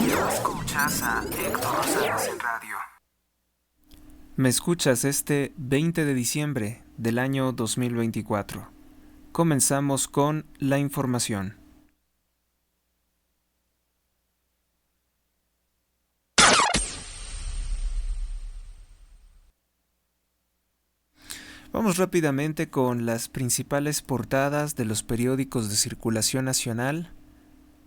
Escuchas a Héctor Rosales en radio. Me escuchas este 20 de diciembre del año 2024. Comenzamos con la información. Vamos rápidamente con las principales portadas de los periódicos de circulación nacional.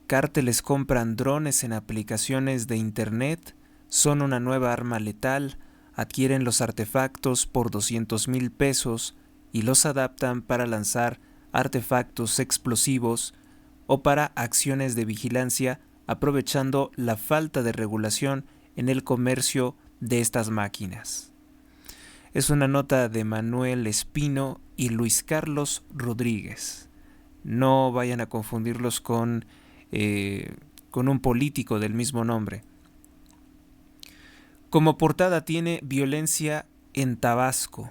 Cárteles compran drones en aplicaciones de internet, son una nueva arma letal, adquieren los artefactos por 200,000 pesos y los adaptan para lanzar artefactos explosivos o para acciones de vigilancia, aprovechando la falta de regulación en el comercio de estas máquinas. Es una nota de Manuel Espino y Luis Carlos Rodríguez. No vayan a confundirlos con un político del mismo nombre. Como portada tiene violencia en Tabasco,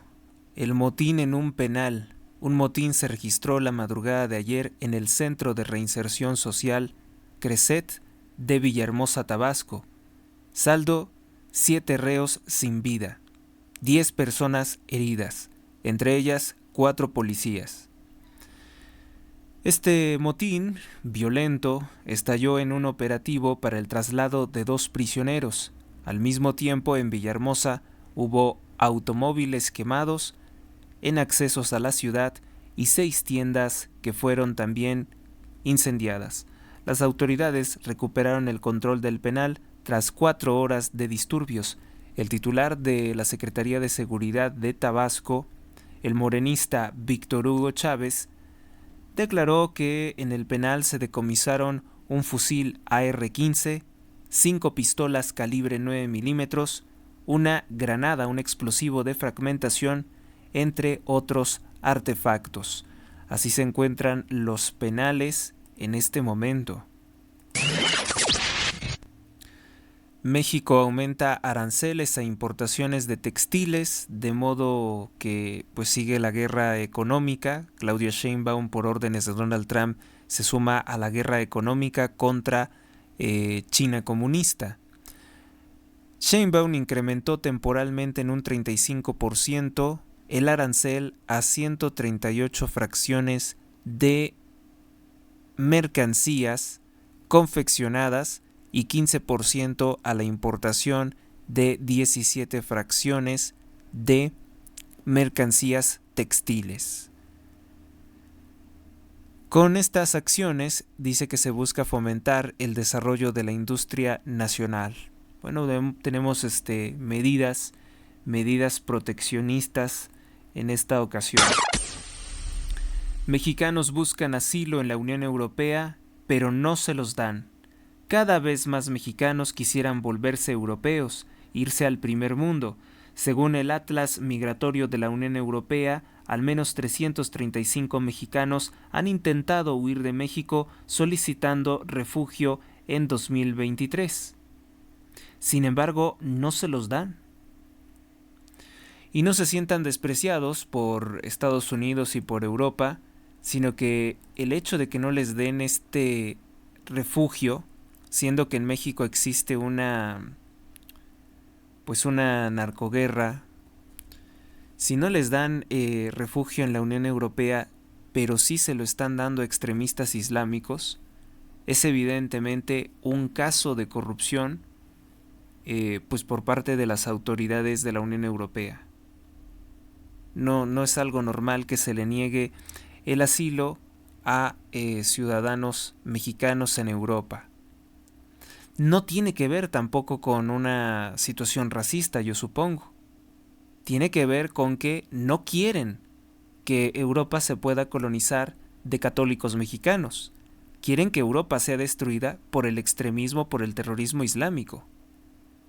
el motín en un penal. Un motín se registró la madrugada de ayer en el Centro de Reinserción Social Creset de Villahermosa, Tabasco. Saldo: 7 reos sin vida, 10 personas heridas, entre ellas 4 policías. Este motín violento estalló en un operativo para el traslado de 2 prisioneros. Al mismo tiempo, en Villahermosa hubo automóviles quemados en accesos a la ciudad y 6 tiendas que fueron también incendiadas. Las autoridades recuperaron el control del penal tras 4 horas de disturbios. El titular de la Secretaría de Seguridad de Tabasco, el morenista Víctor Hugo Chávez, declaró que en el penal se decomisaron un fusil AR-15, 5 pistolas calibre 9 milímetros, una granada, un explosivo de fragmentación, entre otros artefactos. Así se encuentran los penales en este momento. México aumenta aranceles a importaciones de textiles, de modo que pues sigue la guerra económica. Claudia Sheinbaum, por órdenes de Donald Trump, se suma a la guerra económica contra China comunista. Sheinbaum incrementó temporalmente en un 35% el arancel a 138 fracciones de mercancías confeccionadas y 15% a la importación de 17 fracciones de mercancías textiles. Con estas acciones dice que se busca fomentar el desarrollo de la industria nacional. Bueno, tenemos medidas proteccionistas en esta ocasión. Mexicanos buscan asilo en la Unión Europea, pero no se los dan. Cada vez más mexicanos quisieran volverse europeos, irse al primer mundo. Según el Atlas Migratorio de la Unión Europea, al menos 335 mexicanos han intentado huir de México solicitando refugio en 2023. Sin embargo, no se los dan. Y no se sientan despreciados por Estados Unidos y por Europa, sino que el hecho de que no les den este refugio, siendo que en México existe una narcoguerra, si no les dan refugio en la Unión Europea, pero sí se lo están dando a extremistas islámicos, es evidentemente un caso de corrupción pues por parte de las autoridades de la Unión Europea. No es algo normal que se le niegue el asilo a ciudadanos mexicanos en Europa. No tiene que ver tampoco con una situación racista, yo supongo. Tiene que ver con que no quieren que Europa se pueda colonizar de católicos mexicanos. Quieren que Europa sea destruida por el extremismo, por el terrorismo islámico.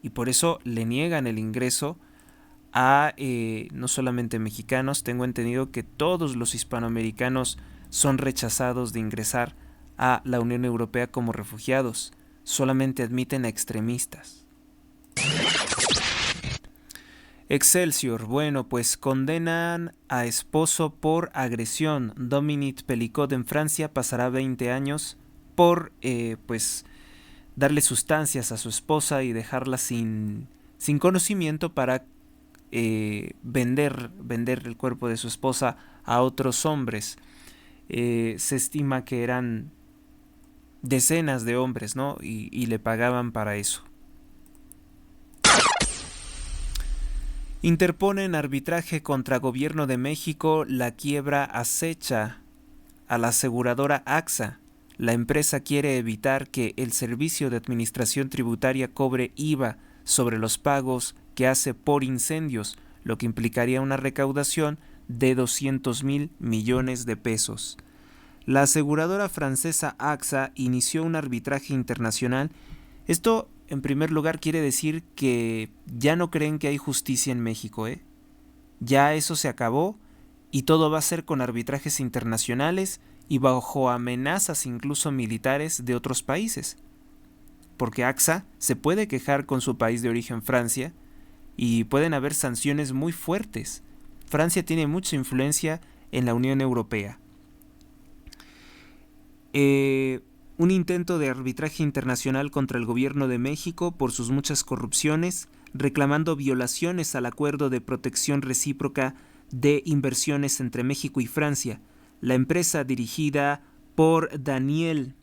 Y por eso le niegan el ingreso a no solamente mexicanos. Tengo entendido que todos los hispanoamericanos son rechazados de ingresar a la Unión Europea como refugiados. Solamente admiten a extremistas. Excelsior, bueno, pues condenan a esposo por agresión. Dominique Pelicot en Francia pasará 20 años por darle sustancias a su esposa y dejarla sin conocimiento para vender el cuerpo de su esposa a otros hombres. Se estima que eran decenas de hombres, ¿no? Y le pagaban para eso. Interponen arbitraje contra Gobierno de México. La quiebra acecha a la aseguradora AXA. La empresa quiere evitar que el Servicio de Administración Tributaria cobre IVA sobre los pagos que hace por incendios, lo que implicaría una recaudación de 200,000 millones de pesos. La aseguradora francesa AXA inició un arbitraje internacional. Esto, en primer lugar, quiere decir que ya no creen que hay justicia en México, ¿eh? Ya eso se acabó y todo va a ser con arbitrajes internacionales y bajo amenazas incluso militares de otros países. Porque AXA se puede quejar con su país de origen, Francia, y pueden haber sanciones muy fuertes. Francia tiene mucha influencia en la Unión Europea. Un intento de arbitraje internacional contra el gobierno de México por sus muchas corrupciones, reclamando violaciones al acuerdo de protección recíproca de inversiones entre México y Francia. La empresa dirigida por Daniel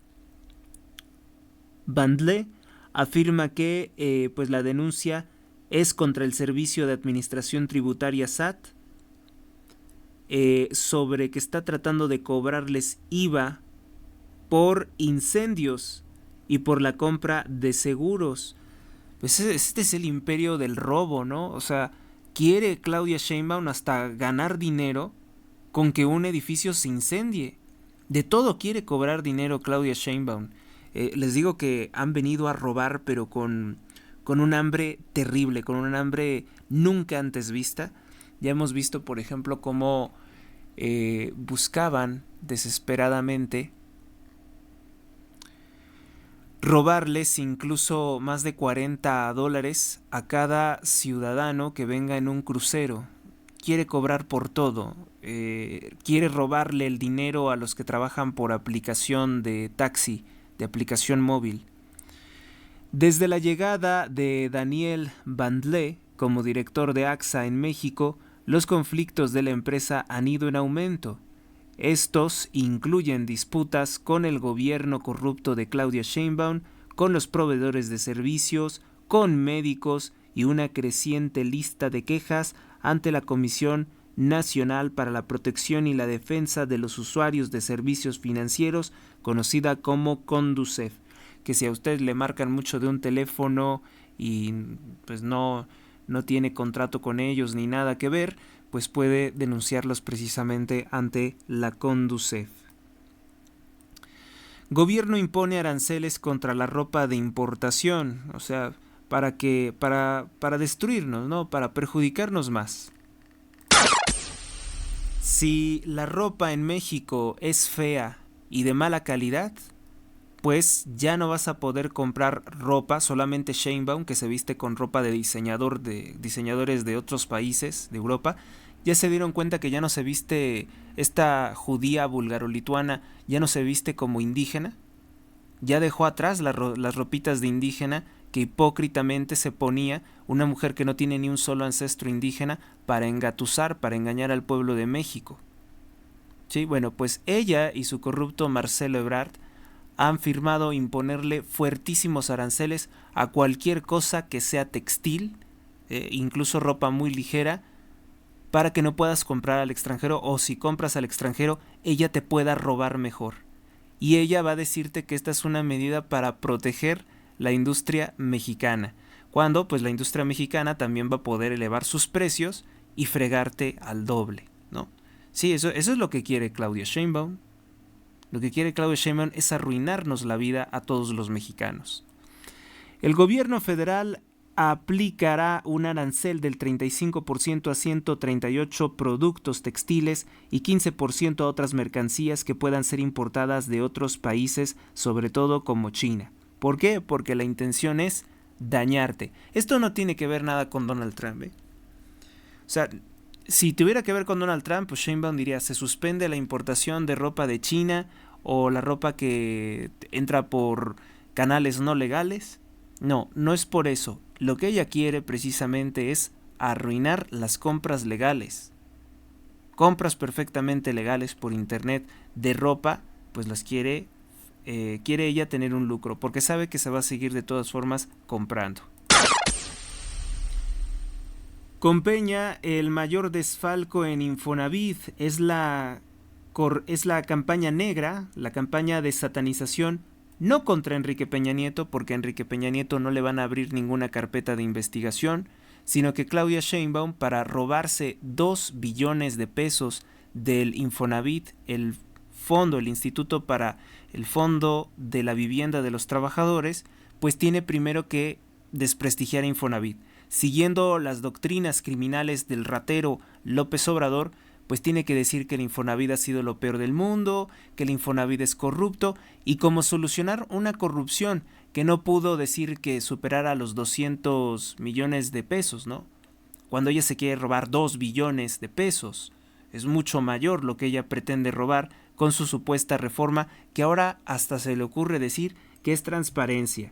Bandlé afirma que pues la denuncia es contra el Servicio de Administración Tributaria SAT, sobre que está tratando de cobrarles IVA por incendios y por la compra de seguros. Pues este es el imperio del robo, ¿no? O sea, quiere Claudia Sheinbaum hasta ganar dinero con que un edificio se incendie. De todo quiere cobrar dinero Claudia Sheinbaum. Les digo que han venido a robar, pero con un hambre terrible, con un hambre nunca antes vista. Ya hemos visto, por ejemplo, cómo buscaban desesperadamente robarles incluso más de $40 a cada ciudadano que venga en un crucero. Quiere cobrar por todo. Quiere robarle el dinero a los que trabajan por aplicación de taxi, de aplicación móvil. Desde la llegada de Daniel Bandlé como director de AXA en México, los conflictos de la empresa han ido en aumento. Estos incluyen disputas con el gobierno corrupto de Claudia Sheinbaum, con los proveedores de servicios, con médicos y una creciente lista de quejas ante la Comisión Nacional para la Protección y la Defensa de los Usuarios de Servicios Financieros, conocida como CONDUCEF, que si a usted le marcan mucho de un teléfono y pues no tiene contrato con ellos ni nada que ver, pues puede denunciarlos precisamente ante la CONDUCEF. Gobierno impone aranceles contra la ropa de importación, o sea, para destruirnos, ¿no? Para perjudicarnos más. Si la ropa en México es fea y de mala calidad, pues ya no vas a poder comprar ropa. Solamente Sheinbaum, que se viste con ropa de diseñadores de otros países de Europa, ya se dieron cuenta que ya no se viste esta judía bulgaro-lituana, ya no se viste como indígena, ya dejó atrás las ropitas de indígena que hipócritamente se ponía una mujer que no tiene ni un solo ancestro indígena para engatusar, para engañar al pueblo de México. Sí, bueno, pues ella y su corrupto Marcelo Ebrard han firmado imponerle fuertísimos aranceles a cualquier cosa que sea textil, incluso ropa muy ligera, para que no puedas comprar al extranjero, o si compras al extranjero, ella te pueda robar mejor. Y ella va a decirte que esta es una medida para proteger la industria mexicana, cuando pues la industria mexicana también va a poder elevar sus precios y fregarte al doble, ¿no? Sí, eso es lo que quiere Claudia Sheinbaum. Lo que quiere Claudia Sheinbaum es arruinarnos la vida a todos los mexicanos. El gobierno federal aplicará un arancel del 35% a 138 productos textiles y 15% a otras mercancías que puedan ser importadas de otros países, sobre todo como China. ¿Por qué? Porque la intención es dañarte. Esto no tiene que ver nada con Donald Trump, ¿eh? O sea, si tuviera que ver con Donald Trump, pues Sheinbaum diría, se suspende la importación de ropa de China o la ropa que entra por canales no legales. No, no es por eso. Lo que ella quiere precisamente es arruinar las compras legales. Compras perfectamente legales por internet de ropa, pues las quiere ella tener un lucro, porque sabe que se va a seguir de todas formas comprando. Con Peña, el mayor desfalco en Infonavit es la campaña negra, la campaña de satanización, no contra Enrique Peña Nieto, porque a Enrique Peña Nieto no le van a abrir ninguna carpeta de investigación, sino que Claudia Sheinbaum, para robarse 2 billones de pesos del Infonavit, el Fondo de la Vivienda de los Trabajadores, pues tiene primero que desprestigiar a Infonavit. Siguiendo las doctrinas criminales del ratero López Obrador, pues tiene que decir que el Infonavit ha sido lo peor del mundo, que el Infonavit es corrupto, y cómo solucionar una corrupción que no pudo decir que superara los 200 millones de pesos, ¿no? Cuando ella se quiere robar 2 billones de pesos, es mucho mayor lo que ella pretende robar con su supuesta reforma, que ahora hasta se le ocurre decir que es transparencia.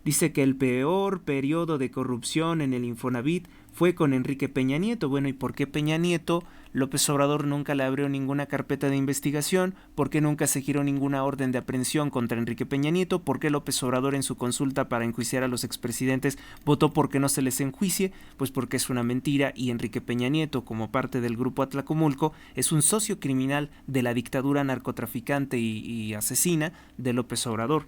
Dice que el peor periodo de corrupción en el Infonavit fue con Enrique Peña Nieto. Bueno, ¿y por qué Peña Nieto? López Obrador nunca le abrió ninguna carpeta de investigación. ¿Por qué nunca se giró ninguna orden de aprehensión contra Enrique Peña Nieto? ¿Por qué López Obrador en su consulta para enjuiciar a los expresidentes votó porque no se les enjuicie? Pues porque es una mentira, y Enrique Peña Nieto, como parte del grupo Atlacomulco, es un socio criminal de la dictadura narcotraficante y asesina de López Obrador.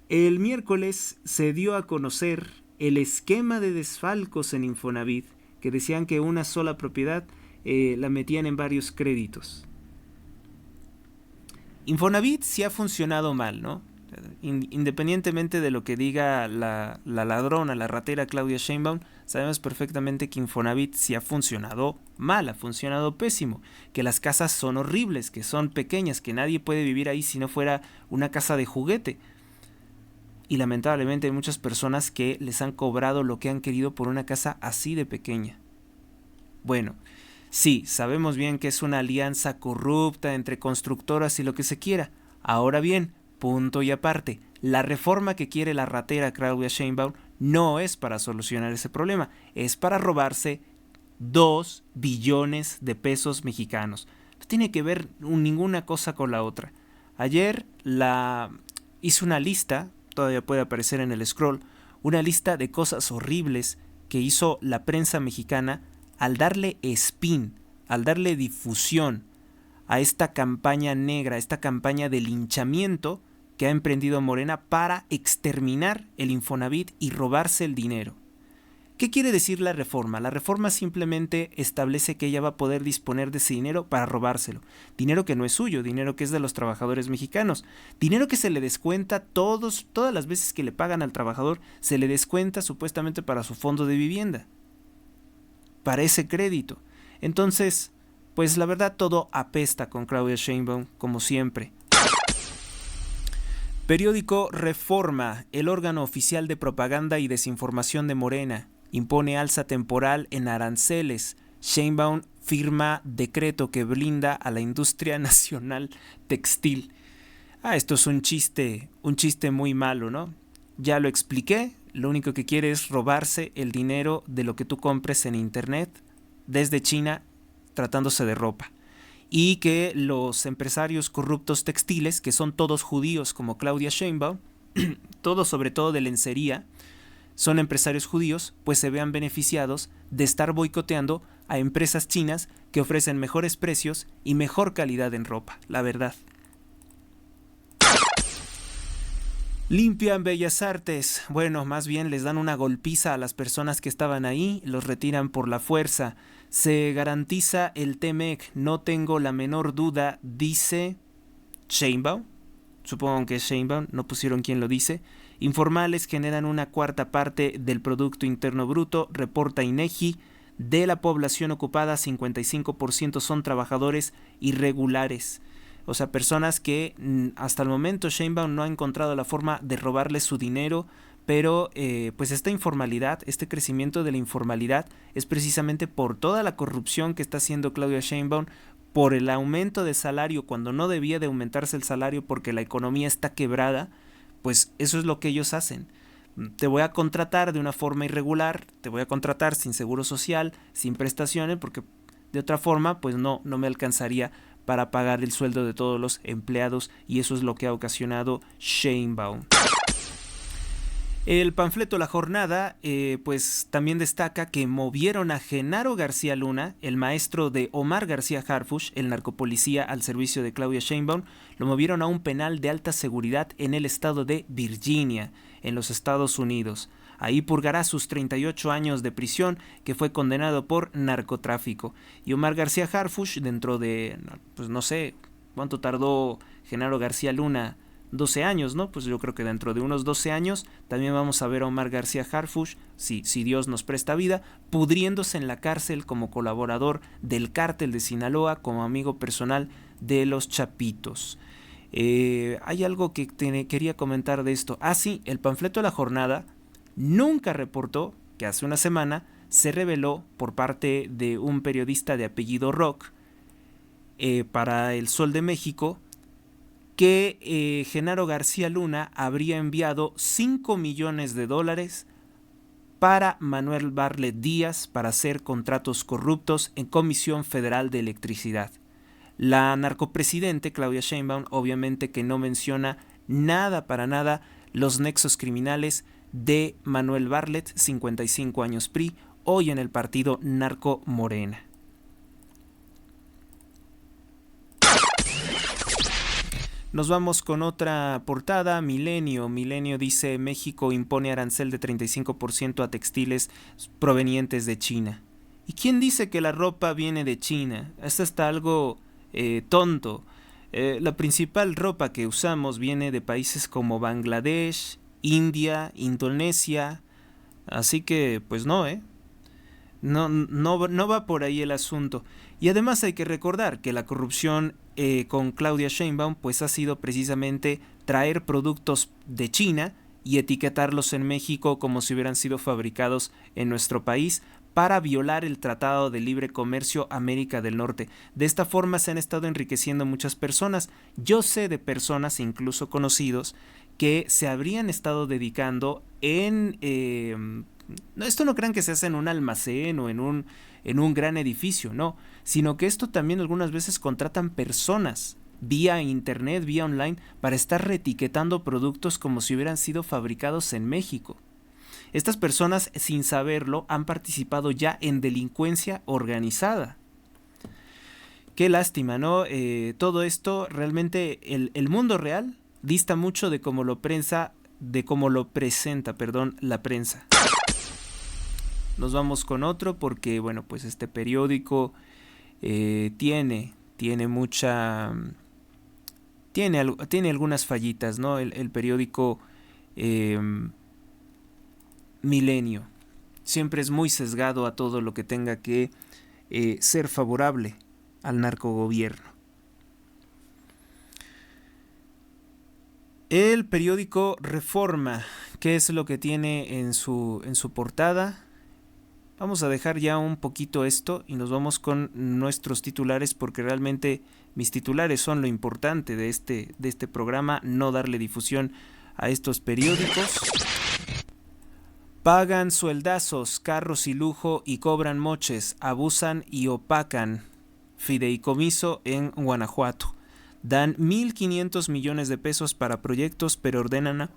El miércoles se dio a conocer el esquema de desfalcos en Infonavit, que decían que una sola propiedad la metían en varios créditos. Infonavit sí ha funcionado mal, ¿no? Independientemente de lo que diga la ladrona, la ratera Claudia Sheinbaum, sabemos perfectamente que Infonavit sí ha funcionado mal, ha funcionado pésimo, que las casas son horribles, que son pequeñas, que nadie puede vivir ahí si no fuera una casa de juguete. Y lamentablemente hay muchas personas que les han cobrado lo que han querido por una casa así de pequeña. Bueno, sí, sabemos bien que es una alianza corrupta entre constructoras y lo que se quiera. Ahora bien, punto y aparte, la reforma que quiere la ratera Claudia Sheinbaum no es para solucionar ese problema, es para robarse 2 billones de pesos mexicanos. No tiene que ver ninguna cosa con la otra. Ayer hice una lista, todavía puede aparecer en el scroll, una lista de cosas horribles que hizo la prensa mexicana al darle spin, al darle difusión a esta campaña negra, esta campaña de linchamiento que ha emprendido Morena para exterminar el Infonavit y robarse el dinero. ¿Qué quiere decir la reforma? La reforma simplemente establece que ella va a poder disponer de ese dinero para robárselo. Dinero que no es suyo, dinero que es de los trabajadores mexicanos. Dinero que se le descuenta todas las veces que le pagan al trabajador, se le descuenta supuestamente para su fondo de vivienda, para ese crédito. Entonces, pues la verdad todo apesta con Claudia Sheinbaum, como siempre. Periódico Reforma, el órgano oficial de propaganda y desinformación de Morena, impone alza temporal en aranceles. Sheinbaum firma decreto que blinda a la industria nacional textil. Esto es un chiste muy malo, ¿no? Ya lo expliqué, lo único que quiere es robarse el dinero de lo que tú compres en internet desde China, tratándose de ropa. Y que los empresarios corruptos textiles, que son todos judíos como Claudia Sheinbaum, todos sobre todo de lencería, son empresarios judíos, pues se vean beneficiados de estar boicoteando a empresas chinas que ofrecen mejores precios y mejor calidad en ropa, la verdad. Limpian Bellas Artes. Bueno, más bien les dan una golpiza a las personas que estaban ahí, los retiran por la fuerza. Se garantiza el TMEC, no tengo la menor duda, dice Sheinbaum. Supongo que es Sheinbaum, no pusieron quién lo dice. Informales generan una cuarta parte del Producto Interno Bruto, reporta INEGI. De la población ocupada, 55% son trabajadores irregulares. O sea, personas que hasta el momento Sheinbaum no ha encontrado la forma de robarles su dinero, pero pues esta informalidad, este crecimiento de la informalidad es precisamente por toda la corrupción que está haciendo Claudia Sheinbaum, por el aumento de salario cuando no debía de aumentarse el salario porque la economía está quebrada, pues eso es lo que ellos hacen. Te voy a contratar de una forma irregular, te voy a contratar sin seguro social, sin prestaciones, porque de otra forma pues no me alcanzaría para pagar el sueldo de todos los empleados, y eso es lo que ha ocasionado Sheinbaum. El panfleto La Jornada pues también destaca que movieron a Genaro García Luna, el maestro de Omar García Harfuch, el narcopolicía al servicio de Claudia Sheinbaum, lo movieron a un penal de alta seguridad en el estado de Virginia, en los Estados Unidos. Ahí purgará sus 38 años de prisión, que fue condenado por narcotráfico. Y Omar García Harfuch, dentro de, pues no sé, ¿cuánto tardó Genaro García Luna? 12 años, ¿no? Pues yo creo que dentro de unos 12 años también vamos a ver a Omar García Harfuch, si Dios nos presta vida, pudriéndose en la cárcel como colaborador del cártel de Sinaloa, como amigo personal de los Chapitos. Hay algo que quería comentar de esto. Sí, el panfleto de La Jornada nunca reportó que hace una semana se reveló por parte de un periodista de apellido Rock para El Sol de México que Genaro García Luna habría enviado $5 millones para Manuel Bartlett Díaz para hacer contratos corruptos en Comisión Federal de Electricidad. La narcopresidente Claudia Sheinbaum obviamente que no menciona nada para nada los nexos criminales de Manuel Bartlett, 55 años PRI, hoy en el partido Narco Morena. Nos vamos con otra portada, Milenio. Milenio dice: México impone arancel de 35% a textiles provenientes de China. ¿Y quién dice que la ropa viene de China? Esto está algo tonto. La principal ropa que usamos viene de países como Bangladesh, India, Indonesia. Así que, pues no, No va por ahí el asunto. Y además hay que recordar que la corrupción con Claudia Sheinbaum pues ha sido precisamente traer productos de China y etiquetarlos en México como si hubieran sido fabricados en nuestro país para violar el Tratado de Libre Comercio América del Norte. De esta forma se han estado enriqueciendo muchas personas. Yo sé de personas, incluso conocidos, que se habrían estado dedicando en... esto no crean que se hace en un almacén o en un gran edificio, no, sino que esto también algunas veces contratan personas vía internet, vía online, para estar reetiquetando productos como si hubieran sido fabricados en México. Estas personas, sin saberlo, han participado ya en delincuencia organizada. Qué lástima, ¿no? Todo esto, realmente, el mundo real dista mucho de cómo lo presenta, la prensa. Nos vamos con otro porque, bueno, pues este periódico tiene algunas fallitas, ¿no? El periódico Milenio siempre es muy sesgado a todo lo que tenga que ser favorable al narcogobierno. El periódico Reforma, ¿qué es lo que tiene en su portada? Vamos a dejar ya un poquito esto y nos vamos con nuestros titulares, porque realmente mis titulares son lo importante de este programa, no darle difusión a estos periódicos. Pagan sueldazos, carros y lujo y cobran moches, abusan y opacan. Fideicomiso en Guanajuato. Dan 1.500 millones de pesos para proyectos, pero ordenan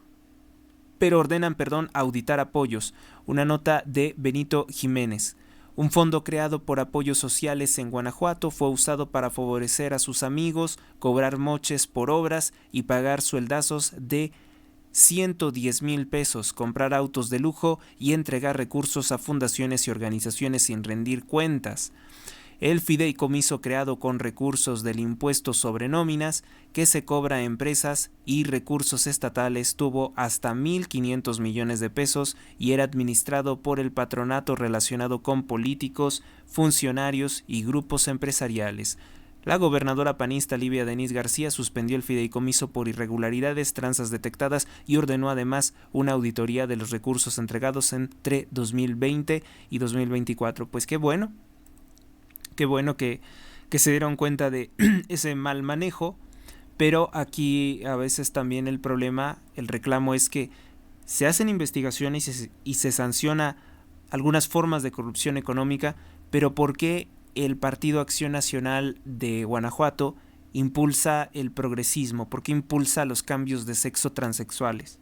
auditar apoyos. Una nota de Benito Jiménez. Un fondo creado por Apoyos Sociales en Guanajuato fue usado para favorecer a sus amigos, cobrar moches por obras y pagar sueldazos de 110,000 pesos, comprar autos de lujo y entregar recursos a fundaciones y organizaciones sin rendir cuentas. El fideicomiso, creado con recursos del impuesto sobre nóminas que se cobra a empresas y recursos estatales, tuvo hasta 1.500 millones de pesos y era administrado por el patronato relacionado con políticos, funcionarios y grupos empresariales. La gobernadora panista Livia Denis García suspendió el fideicomiso por irregularidades, tranzas detectadas y ordenó además una auditoría de los recursos entregados entre 2020 y 2024. Pues qué bueno que se dieron cuenta de ese mal manejo, Pero aquí a veces también el problema, el reclamo es que se hacen investigaciones y se sanciona algunas formas de corrupción económica, pero ¿por qué el Partido Acción Nacional de Guanajuato impulsa el progresismo? ¿Por qué impulsa los cambios de sexo transexuales?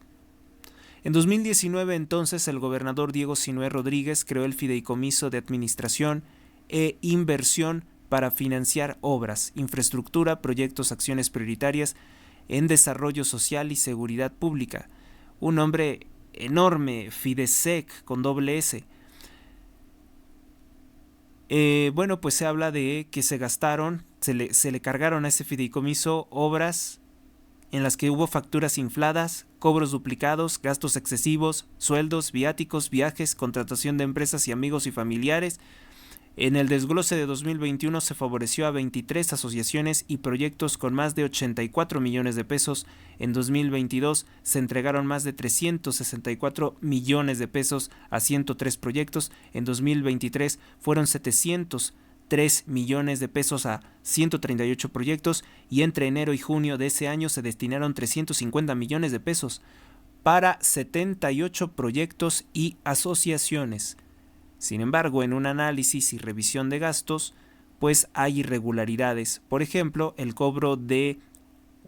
En 2019 entonces el gobernador Diego Sinue Rodríguez creó el Fideicomiso de Administración e Inversión para financiar obras, infraestructura, proyectos, acciones prioritarias en desarrollo social y seguridad pública. Un nombre enorme, Fidesec con doble S. Bueno, pues se habla de que se gastaron, se le cargaron a ese fideicomiso obras en las que hubo facturas infladas, cobros duplicados, gastos excesivos, sueldos, viáticos, viajes, contratación de empresas y amigos y familiares. En el desglose de 2021 se favoreció a 23 asociaciones y proyectos con más de 84 millones de pesos. En 2022 se entregaron más de 364 millones de pesos a 103 proyectos. En 2023 fueron 703 millones de pesos a 138 proyectos y entre enero y junio de ese año se destinaron 350 millones de pesos para 78 proyectos y asociaciones. Sin embargo, en un análisis y revisión de gastos, pues hay irregularidades. Por ejemplo, el cobro de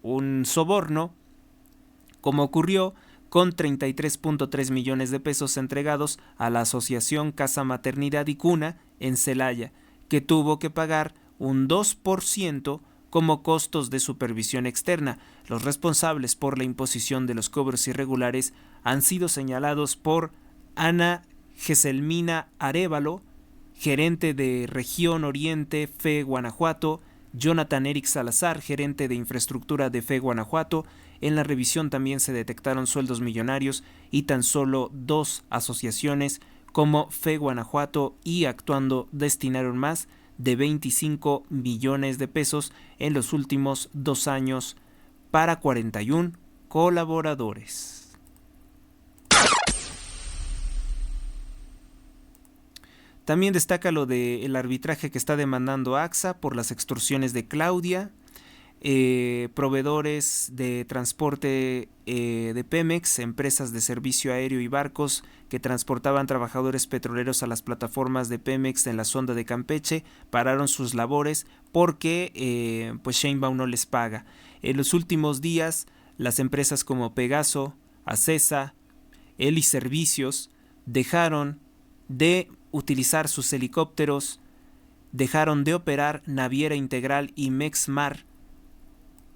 un soborno, como ocurrió con 33.3 millones de pesos entregados a la Asociación Casa Maternidad y Cuna en Celaya, que tuvo que pagar un 2% como costos de supervisión externa. Los responsables por la imposición de los cobros irregulares han sido señalados por Ana Geselmina Arévalo, gerente de Región Oriente FE Guanajuato, Jonathan Eric Salazar, gerente de infraestructura de FE Guanajuato. En la revisión también se detectaron sueldos millonarios y tan solo 2 asociaciones como FE Guanajuato y Actuando destinaron más de 25 millones de pesos en los últimos 2 años para 41 colaboradores. También destaca lo del arbitraje que está demandando AXA por las extorsiones de Claudia, proveedores de transporte de Pemex, empresas de servicio aéreo y barcos que transportaban trabajadores petroleros a las plataformas de Pemex en la sonda de Campeche, pararon sus labores porque pues Sheinbaum no les paga. En los últimos días, las empresas como Pegaso, Acesa, Eli Servicios dejaron de utilizar sus helicópteros, dejaron de operar Naviera Integral y Mexmar,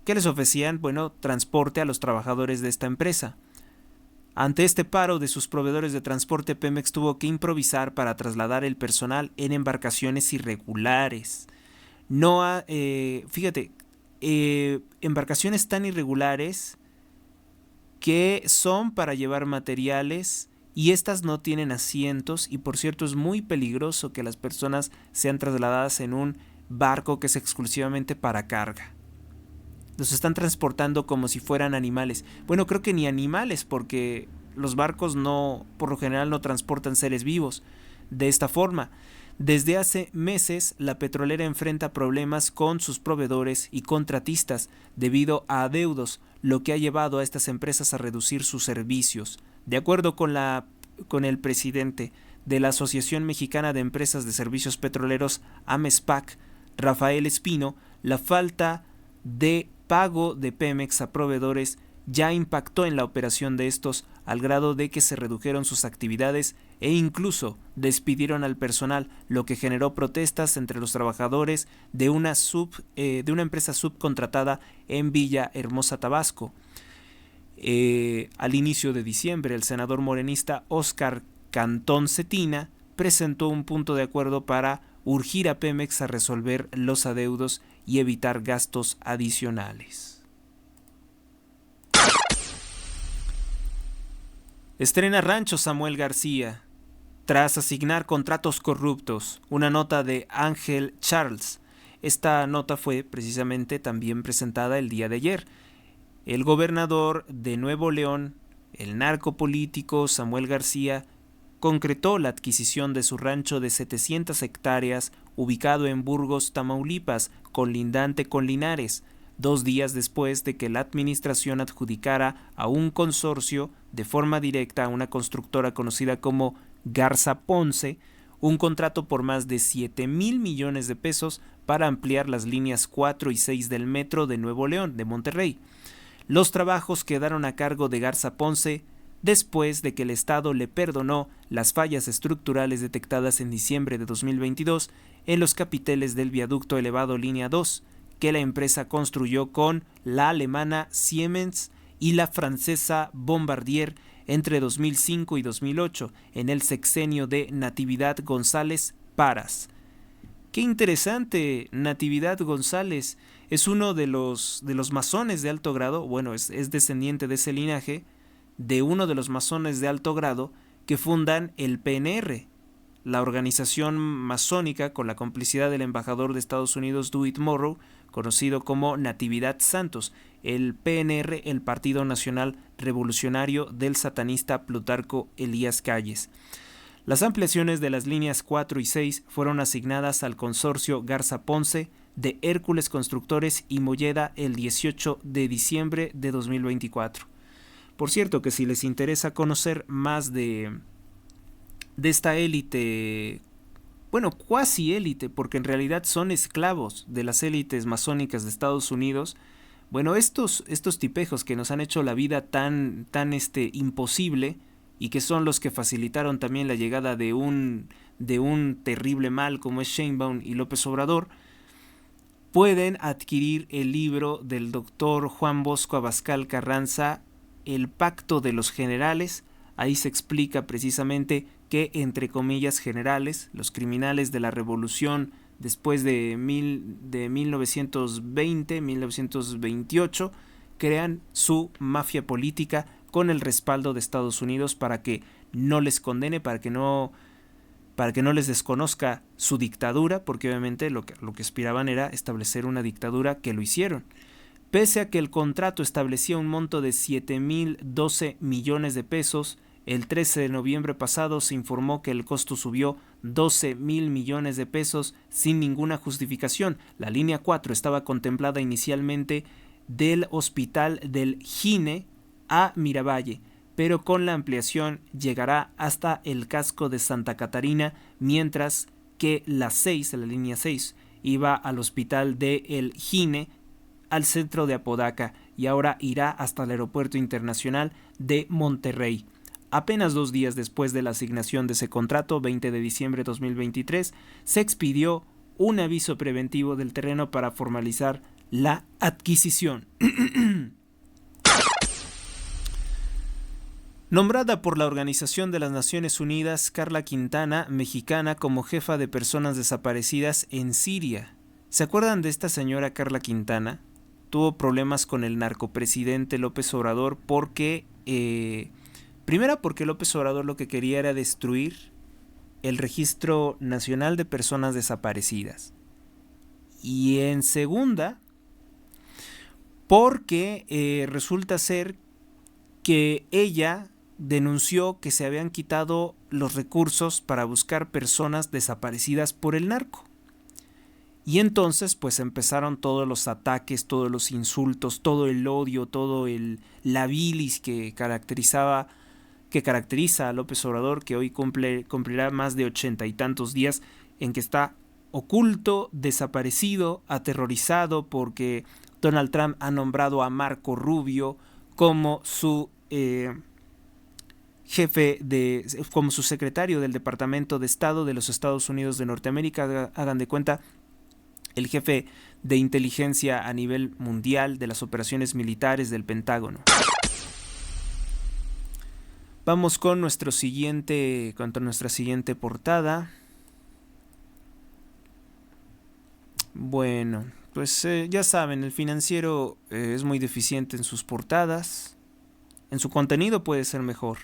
que les ofrecían, transporte a los trabajadores de esta empresa. Ante este paro de sus proveedores de transporte, Pemex tuvo que improvisar para trasladar el personal en embarcaciones irregulares. Embarcaciones tan irregulares que son para llevar materiales y estas no tienen asientos y por cierto es muy peligroso que las personas sean trasladadas en un barco que es exclusivamente para carga. Los están transportando como si fueran animales. Bueno, creo que ni animales porque los barcos por lo general no transportan seres vivos de esta forma. Desde hace meses la petrolera enfrenta problemas con sus proveedores y contratistas debido a adeudos, lo que ha llevado a estas empresas a reducir sus servicios. De acuerdo con el presidente de la Asociación Mexicana de Empresas de Servicios Petroleros, AMESPAC, Rafael Espino, la falta de pago de Pemex a proveedores ya impactó en la operación de estos al grado de que se redujeron sus actividades e incluso despidieron al personal, lo que generó protestas entre los trabajadores de una empresa subcontratada en Villahermosa, Tabasco. Al inicio de diciembre, el senador morenista Óscar Cantón Cetina presentó un punto de acuerdo para urgir a Pemex a resolver los adeudos y evitar gastos adicionales. Estrena rancho Samuel García tras asignar contratos corruptos. Una nota de Ángel Charles. Esta nota fue precisamente también presentada el día de ayer. El gobernador de Nuevo León, el narcopolítico Samuel García, concretó la adquisición de su rancho de 700 hectáreas ubicado en Burgos, Tamaulipas, colindante con Linares. 2 días después de que la administración adjudicara a un consorcio de forma directa a una constructora conocida como Garza Ponce un contrato por más de 7,000 millones de pesos para ampliar las líneas 4 y 6 del metro de Nuevo León, de Monterrey. Los trabajos quedaron a cargo de Garza Ponce después de que el Estado le perdonó las fallas estructurales detectadas en diciembre de 2022 en los capiteles del viaducto elevado Línea 2, que la empresa construyó con la alemana Siemens y la francesa Bombardier entre 2005 y 2008, en el sexenio de Natividad González Parras. Qué interesante, Natividad González es uno de los masones de alto grado, bueno, es descendiente de ese linaje, de uno de los masones de alto grado que fundan el PNR, la organización masónica con la complicidad del embajador de Estados Unidos Dwight Morrow, conocido como Natividad Santos, el PNR, el Partido Nacional Revolucionario del satanista Plutarco Elías Calles. Las ampliaciones de las líneas 4 y 6 fueron asignadas al consorcio Garza Ponce de Hércules Constructores y Molleda el 18 de diciembre de 2024. Por cierto, que si les interesa conocer más de esta élite, bueno, cuasi élite, porque en realidad son esclavos de las élites masónicas de Estados Unidos, bueno, estos tipejos que nos han hecho la vida tan imposible y que son los que facilitaron también la llegada de un terrible mal como es Sheinbaum y López Obrador, pueden adquirir el libro del doctor Juan Bosco Abascal Carranza, El Pacto de los Generales. Ahí se explica precisamente que, entre comillas, generales, los criminales de la revolución después de 1920, 1928, crean su mafia política con el respaldo de Estados Unidos para que no les condene, para que no les desconozca su dictadura, porque obviamente lo que aspiraban era establecer una dictadura, que lo hicieron. Pese a que el contrato establecía un monto de 7,012 millones de pesos, el 13 de noviembre pasado se informó que el costo subió 12,000 millones de pesos sin ninguna justificación. La línea 4 estaba contemplada inicialmente del hospital del Gine a Miravalle, pero con la ampliación llegará hasta el casco de Santa Catarina, mientras que la línea 6, iba al hospital de El Gine, al centro de Apodaca, y ahora irá hasta el aeropuerto internacional de Monterrey. Apenas 2 días después de la asignación de ese contrato, 20 de diciembre de 2023, se expidió un aviso preventivo del terreno para formalizar la adquisición. Nombrada por la Organización de las Naciones Unidas, Carla Quintana, mexicana, como jefa de personas desaparecidas en Siria. ¿Se acuerdan de esta señora Carla Quintana? Tuvo problemas con el narcopresidente López Obrador porque... primera, porque López Obrador lo que quería era destruir el Registro Nacional de Personas Desaparecidas. Y en segunda, porque resulta ser que ella denunció que se habían quitado los recursos para buscar personas desaparecidas por el narco. Y entonces pues empezaron todos los ataques, todos los insultos, todo el odio, la bilis que caracteriza a López Obrador, que hoy cumplirá más de 80 y tantos días en que está oculto, desaparecido, aterrorizado, porque Donald Trump ha nombrado a Marco Rubio como su como su secretario del Departamento de Estado de los Estados Unidos de Norteamérica. Hagan de cuenta, el jefe de inteligencia a nivel mundial de las operaciones militares del Pentágono. Vamos con nuestra siguiente portada. Bueno, pues ya saben, el Financiero es muy deficiente en sus portadas. En su contenido puede ser mejor.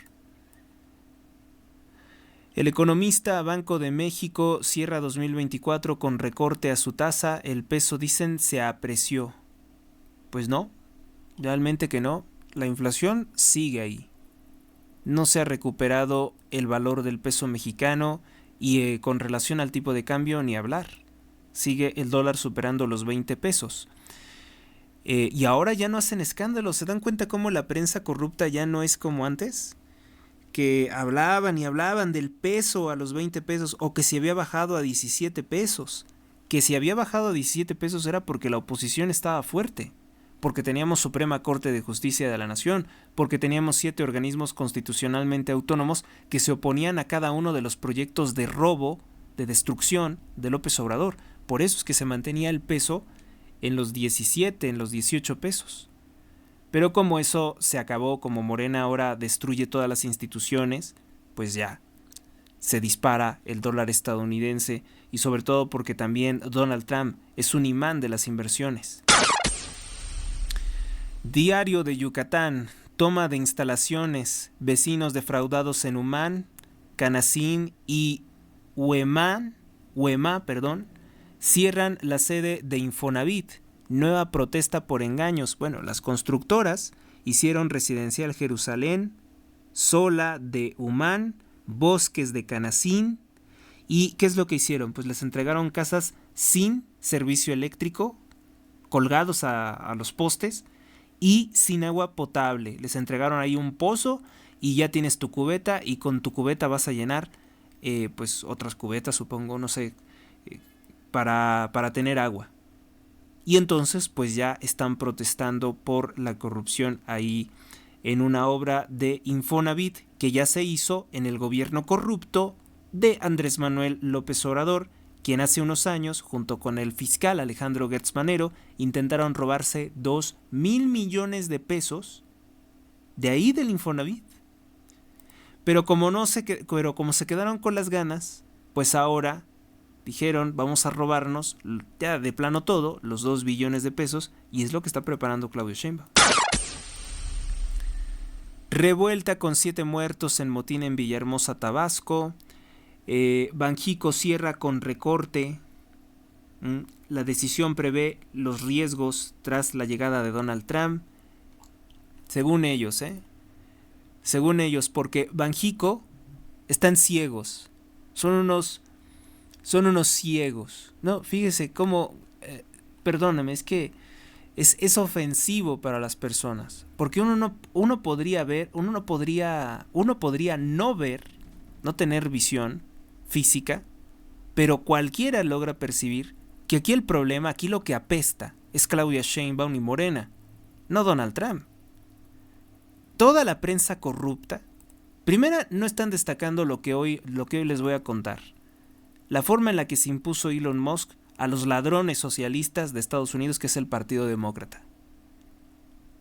El Economista, Banco de México cierra 2024 con recorte a su tasa. El peso, dicen, se apreció. Pues no, realmente que no. La inflación sigue ahí. No se ha recuperado el valor del peso mexicano y con relación al tipo de cambio ni hablar. Sigue el dólar superando los 20 pesos. Y ahora ya no hacen escándalos. ¿Se dan cuenta cómo la prensa corrupta ya no es como antes? Que hablaban y hablaban del peso a los 20 pesos o que se había bajado a 17 pesos. Que si había bajado a 17 pesos era porque la oposición estaba fuerte, porque teníamos Suprema Corte de Justicia de la Nación, porque teníamos 7 organismos constitucionalmente autónomos que se oponían a cada uno de los proyectos de robo, de destrucción de López Obrador. Por eso es que se mantenía el peso en los 17, en los 18 pesos. Pero como eso se acabó, como Morena ahora destruye todas las instituciones, pues ya se dispara el dólar estadounidense y sobre todo porque también Donald Trump es un imán de las inversiones. Diario de Yucatán, toma de instalaciones, vecinos defraudados en Humán, Canacín y Huemá, cierran la sede de Infonavit. Nueva protesta por engaños. Bueno, las constructoras hicieron Residencial Jerusalén, Sola de Humán, Bosques de Canacín. ¿Y qué es lo que hicieron? Pues les entregaron casas sin servicio eléctrico, colgados a los postes y sin agua potable. Les entregaron ahí un pozo y ya tienes tu cubeta y con tu cubeta vas a llenar pues otras cubetas, supongo, no sé, para tener agua. Y entonces pues ya están protestando por la corrupción ahí en una obra de Infonavit que ya se hizo en el gobierno corrupto de Andrés Manuel López Obrador, quien hace unos años, junto con el fiscal Alejandro Gertz Manero, intentaron robarse 2,000 millones de pesos de ahí del Infonavit. Pero como se quedaron con las ganas, pues ahora dijeron, vamos a robarnos ya de plano todo, los 2 billones de pesos, y es lo que está preparando Claudio Sheinbaum. Revuelta con 7 muertos en motín en Villahermosa, Tabasco. Banjico cierra con recorte. La decisión prevé los riesgos tras la llegada de Donald Trump. Según ellos, porque Banjico están ciegos. Son unos ciegos. No, fíjese cómo, perdóname, es que es ofensivo para las personas, porque uno podría no ver, no tener visión física, pero cualquiera logra percibir que aquí el problema, aquí lo que apesta es Claudia Sheinbaum y Morena, no Donald Trump. Toda la prensa corrupta, primera, no están destacando lo que hoy les voy a contar. La forma en la que se impuso Elon Musk a los ladrones socialistas de Estados Unidos, que es el Partido Demócrata.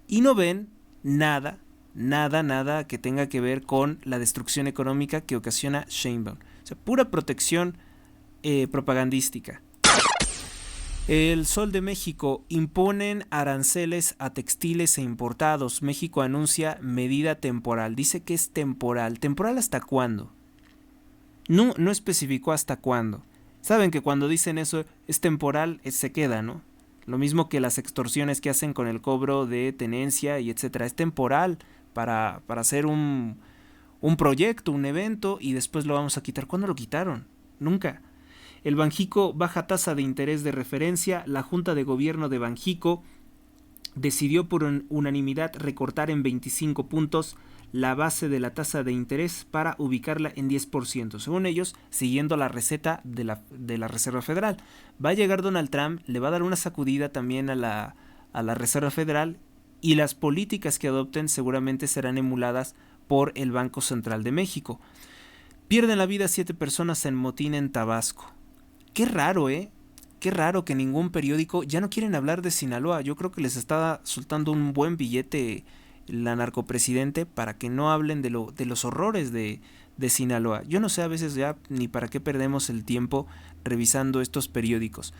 Y no ven nada que tenga que ver con la destrucción económica que ocasiona Sheinbaum. O sea, pura protección propagandística. El Sol de México: imponen aranceles a textiles e importados. México anuncia medida temporal. Dice que es temporal. ¿Temporal hasta cuándo? No especificó hasta cuándo. Saben que cuando dicen eso es temporal, se queda, ¿no? Lo mismo que las extorsiones que hacen con el cobro de tenencia y etcétera. Es temporal para hacer un proyecto, un evento, y después lo vamos a quitar. ¿Cuándo lo quitaron? Nunca. El Banjico baja tasa de interés de referencia. La Junta de Gobierno de Banjico decidió por unanimidad recortar en 25 puntos la base de la tasa de interés para ubicarla en 10%, según ellos, siguiendo la receta de la Reserva Federal. Va a llegar Donald Trump, le va a dar una sacudida también a la Reserva Federal, y las políticas que adopten seguramente serán emuladas por el Banco Central de México. Pierden la vida 7 personas en motín en Tabasco. Qué raro, Qué raro que ningún periódico, ya no quieren hablar de Sinaloa. Yo creo que les está soltando un buen billete la narcopresidente para que no hablen de los horrores de Sinaloa. Yo no sé a veces ya ni para qué perdemos el tiempo revisando estos periódicos.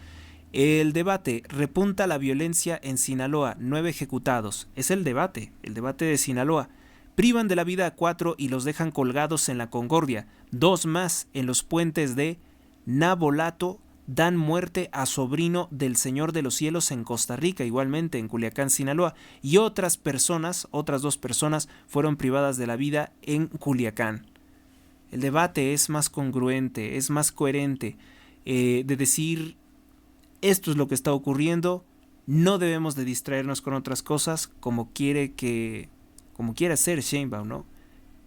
El debate: repunta la violencia en Sinaloa, 9 ejecutados. Es el debate de Sinaloa. Privan de la vida a 4 y los dejan colgados en la Concordia. 2 más en los puentes de Nabolato dan muerte a sobrino del Señor de los Cielos en Costa Rica, igualmente en Culiacán, Sinaloa, y otras 2 personas fueron privadas de la vida en Culiacán. El debate es más congruente, es más coherente, de decir esto es lo que está ocurriendo, No debemos de distraernos con otras cosas como quiere hacer Sheinbaum, ¿no?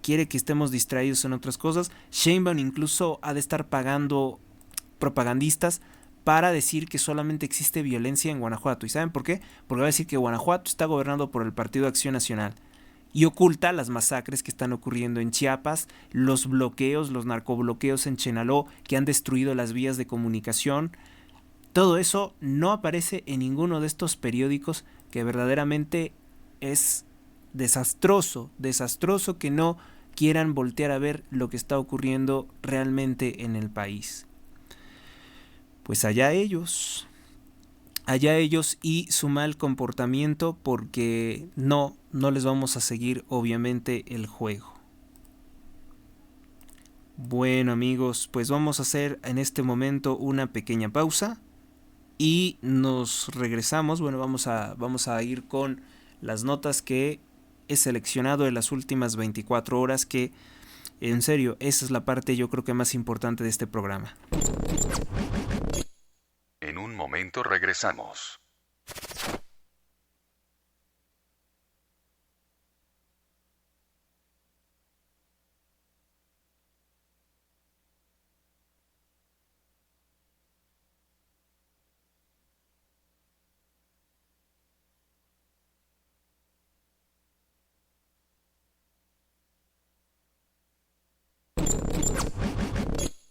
Quiere que estemos distraídos en otras cosas. Sheinbaum incluso ha de estar pagando propagandistas para decir que solamente existe violencia en Guanajuato. ¿Y saben por qué? Porque va a decir que Guanajuato está gobernado por el Partido Acción Nacional y oculta las masacres que están ocurriendo en Chiapas, los bloqueos, los narcobloqueos en Chenaló que han destruido las vías de comunicación. Todo eso no aparece en ninguno de estos periódicos, que verdaderamente es desastroso que no quieran voltear a ver lo que está ocurriendo realmente en el país. Pues allá ellos y su mal comportamiento, porque no les vamos a seguir obviamente el juego. Bueno amigos, pues vamos a hacer en este momento una pequeña pausa y nos regresamos. Bueno, vamos a ir con las notas que he seleccionado de las últimas 24 horas, que en serio, esa es la parte yo creo que más importante de este programa. En un momento regresamos.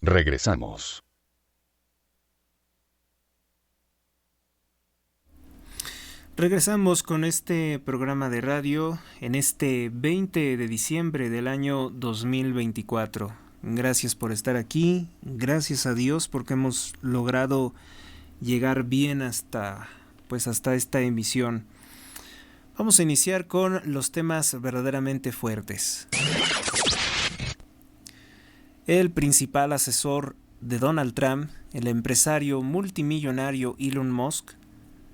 Regresamos. Regresamos con este programa de radio en este 20 de diciembre del año 2024. Gracias por estar aquí, gracias a Dios porque hemos logrado llegar bien hasta esta emisión. Vamos a iniciar con los temas verdaderamente fuertes. El principal asesor de Donald Trump, el empresario multimillonario Elon Musk,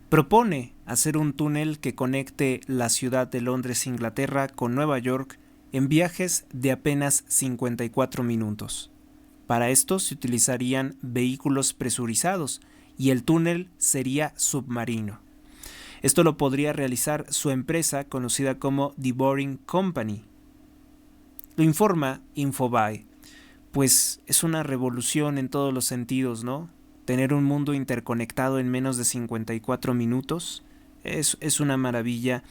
propone hacer un túnel que conecte la ciudad de Londres, Inglaterra, con Nueva York en viajes de apenas 54 minutos. Para esto se utilizarían vehículos presurizados y el túnel sería submarino. Esto lo podría realizar su empresa conocida como The Boring Company. Lo informa Infobae. Pues es una revolución en todos los sentidos, ¿no? Tener un mundo interconectado en menos de 54 minutos es una maravilla,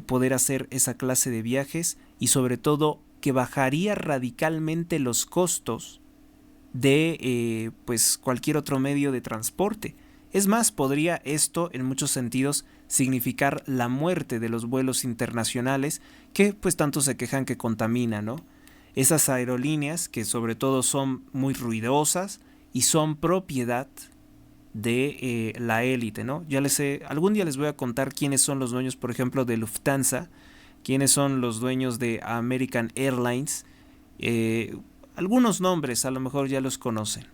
poder hacer esa clase de viajes, y sobre todo que bajaría radicalmente los costos de pues cualquier otro medio de transporte. Es más, podría esto en muchos sentidos significar la muerte de los vuelos internacionales que pues tanto se quejan que contaminan, ¿no? Esas aerolíneas que sobre todo son muy ruidosas y son propiedad de la élite, ¿no? Algún día les voy a contar quiénes son los dueños, por ejemplo, de Lufthansa, quiénes son los dueños de American Airlines. Algunos nombres a lo mejor ya los conocen.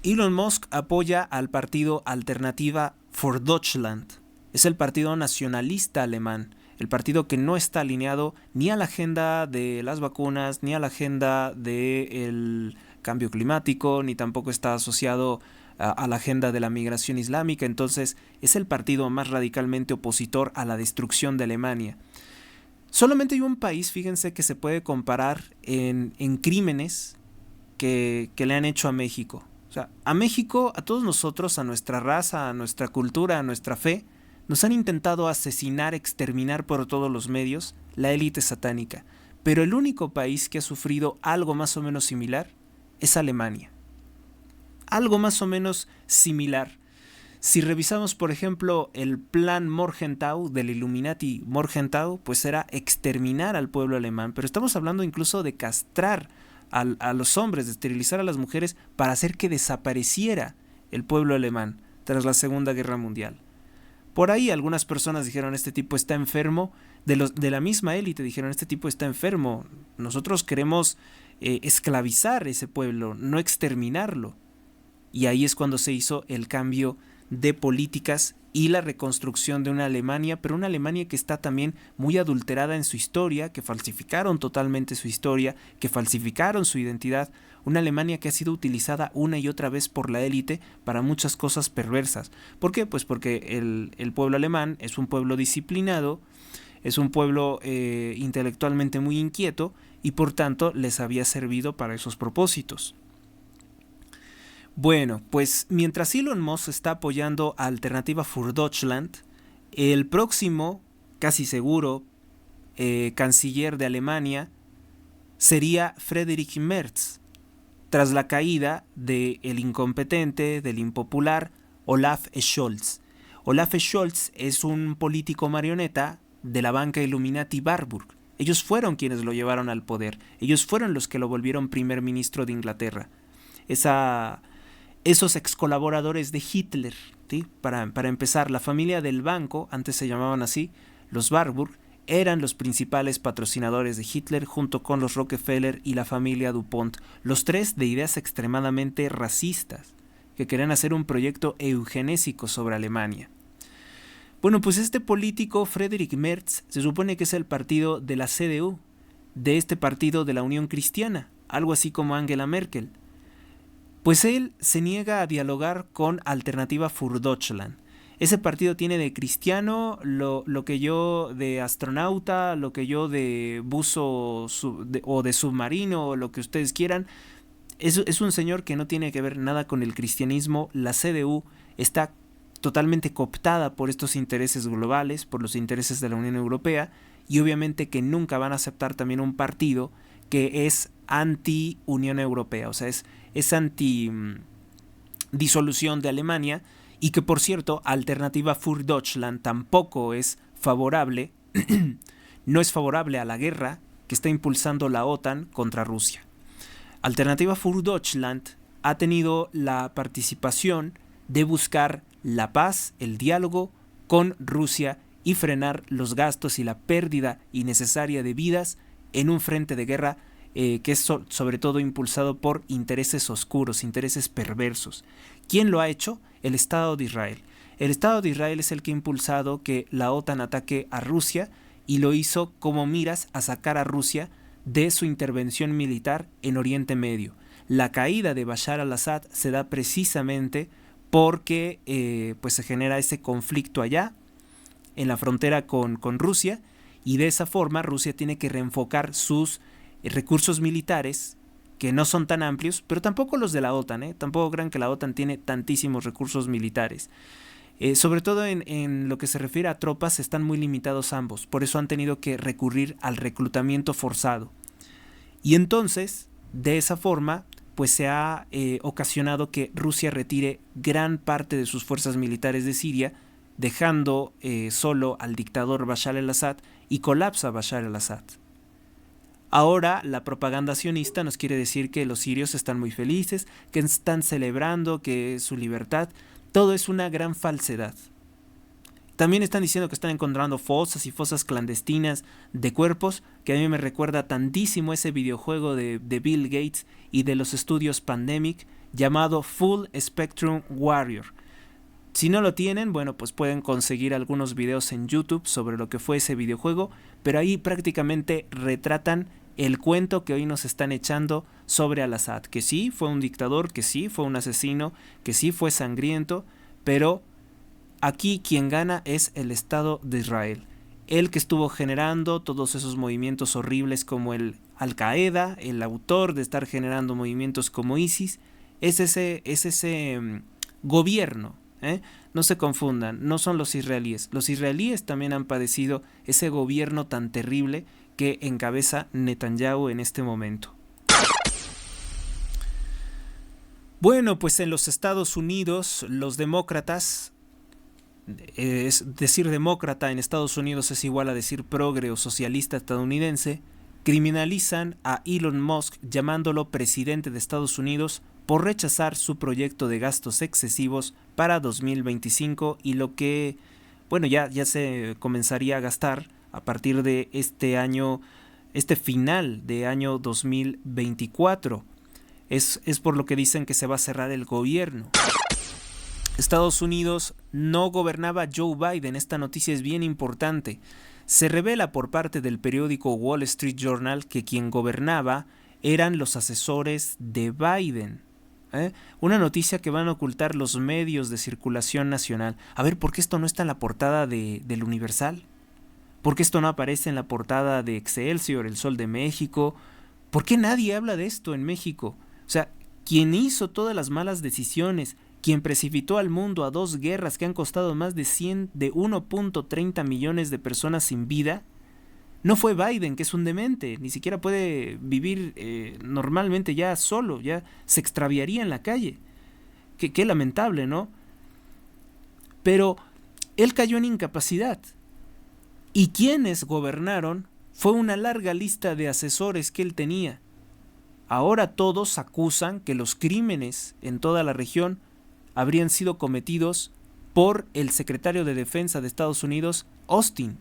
Elon Musk apoya al partido Alternativa für Deutschland. Es el partido nacionalista alemán, el partido que no está alineado ni a la agenda de las vacunas, ni a la agenda del cambio climático, ni tampoco está asociado a la agenda de la migración islámica. Entonces es el partido más radicalmente opositor a la destrucción de Alemania. Solamente hay un país, fíjense, que se puede comparar en crímenes que le han hecho a México. O sea, a México, a todos nosotros, a nuestra raza, a nuestra cultura, a nuestra fe, nos han intentado asesinar, exterminar por todos los medios la élite satánica. Pero el único país que ha sufrido algo más o menos similar es Alemania. Algo más o menos similar. Si revisamos, por ejemplo, el plan Morgenthau del Illuminati Morgenthau, pues era exterminar al pueblo alemán. Pero estamos hablando incluso de castrar a los hombres, de esterilizar a las mujeres para hacer que desapareciera el pueblo alemán tras la Segunda Guerra Mundial. Por ahí algunas personas dijeron, este tipo está enfermo, de la misma élite dijeron, este tipo está enfermo, nosotros queremos esclavizar ese pueblo, no exterminarlo. Y ahí es cuando se hizo el cambio de políticas y la reconstrucción de una Alemania, pero una Alemania que está también muy adulterada en su historia, que falsificaron totalmente su historia, que falsificaron su identidad, una Alemania que ha sido utilizada una y otra vez por la élite para muchas cosas perversas. ¿Por qué? Pues porque el pueblo alemán es un pueblo disciplinado, es un pueblo intelectualmente muy inquieto y por tanto les había servido para esos propósitos. Bueno, pues mientras Elon Musk está apoyando a Alternativa für Deutschland, el próximo, casi seguro, canciller de Alemania sería Friedrich Merz, tras la caída del incompetente, del impopular Olaf Scholz. Olaf Scholz es un político marioneta de la banca Illuminati Warburg. Ellos fueron quienes lo llevaron al poder. Ellos fueron los que lo volvieron primer ministro de Inglaterra. Esos ex colaboradores de Hitler, ¿sí? Para empezar, la familia del banco, antes se llamaban así, los Warburg, eran los principales patrocinadores de Hitler junto con los Rockefeller y la familia DuPont, los tres de ideas extremadamente racistas, que querían hacer un proyecto eugenésico sobre Alemania. Bueno, pues este político, Friedrich Merz, se supone que es el partido de la CDU, de este partido de la Unión Cristiana, algo así como Angela Merkel. Pues él se niega a dialogar con Alternativa für Deutschland. Ese partido tiene de cristiano lo que yo de astronauta, lo que yo de buzo o de submarino, o lo que ustedes quieran. Es un señor que no tiene que ver nada con el cristianismo. La CDU está totalmente cooptada por estos intereses globales, por los intereses de la Unión Europea, y obviamente que nunca van a aceptar también un partido que es anti-Unión Europea, o sea, es anti-disolución de Alemania, y que por cierto, Alternativa für Deutschland tampoco es favorable, no es favorable a la guerra que está impulsando la OTAN contra Rusia. Alternativa für Deutschland ha tenido la participación de buscar la paz, el diálogo con Rusia y frenar los gastos y la pérdida innecesaria de vidas en un frente de guerra que es sobre todo impulsado por intereses oscuros, intereses perversos. ¿Quién lo ha hecho? El Estado de Israel. El Estado de Israel es el que ha impulsado que la OTAN ataque a Rusia y lo hizo como miras a sacar a Rusia de su intervención militar en Oriente Medio. La caída de Bashar al-Assad se da precisamente porque pues se genera ese conflicto allá en la frontera con Rusia, y de esa forma Rusia tiene que reenfocar sus recursos militares, que no son tan amplios, pero tampoco los de la OTAN, tampoco crean que la OTAN tiene tantísimos recursos militares. Sobre todo en lo que se refiere a tropas, están muy limitados ambos, por eso han tenido que recurrir al reclutamiento forzado. Y entonces, de esa forma, pues se ha ocasionado que Rusia retire gran parte de sus fuerzas militares de Siria, dejando solo al dictador Bashar al-Assad, y colapsa Bashar al-Assad. Ahora la propaganda sionista nos quiere decir que los sirios están muy felices, que están celebrando, que es su libertad. Todo es una gran falsedad. También están diciendo que están encontrando fosas y fosas clandestinas de cuerpos, que a mí me recuerda tantísimo ese videojuego de Bill Gates y de los estudios Pandemic llamado Full Spectrum Warrior. Si no lo tienen, bueno, pues pueden conseguir algunos videos en YouTube sobre lo que fue ese videojuego, pero ahí prácticamente retratan el cuento que hoy nos están echando sobre al-Assad, que sí fue un dictador, que sí fue un asesino, que sí fue sangriento, pero aquí quien gana es el Estado de Israel, el que estuvo generando todos esos movimientos horribles como el Al-Qaeda, el autor de estar generando movimientos como ISIS, es ese gobierno. No se confundan, no son los israelíes. Los israelíes también han padecido ese gobierno tan terrible que encabeza Netanyahu en este momento. Bueno, pues en los Estados Unidos, los demócratas, decir demócrata en Estados Unidos es igual a decir progre o socialista estadounidense, criminalizan a Elon Musk llamándolo presidente de Estados Unidos por rechazar su proyecto de gastos excesivos para 2025 y lo que, bueno, ya se comenzaría a gastar a partir de este año, este final de año 2024. Es por lo que dicen que se va a cerrar el gobierno. Estados Unidos no gobernaba Joe Biden. Esta noticia es bien importante. Se revela por parte del periódico Wall Street Journal que quien gobernaba eran los asesores de Biden. Una noticia que van a ocultar los medios de circulación nacional. A ver, ¿por qué esto no está en la portada del Universal? ¿Por qué esto no aparece en la portada de Excelsior, El Sol de México? ¿Por qué nadie habla de esto en México? O sea, quien hizo todas las malas decisiones, quien precipitó al mundo a 2 guerras que han costado más de 1.30 millones de personas sin vida, no fue Biden, que es un demente, ni siquiera puede vivir normalmente ya solo, ya se extraviaría en la calle. Qué lamentable, ¿no? Pero él cayó en incapacidad. Y quienes gobernaron fue una larga lista de asesores que él tenía. Ahora todos acusan que los crímenes en toda la región habrían sido cometidos por el secretario de Defensa de Estados Unidos, Austin,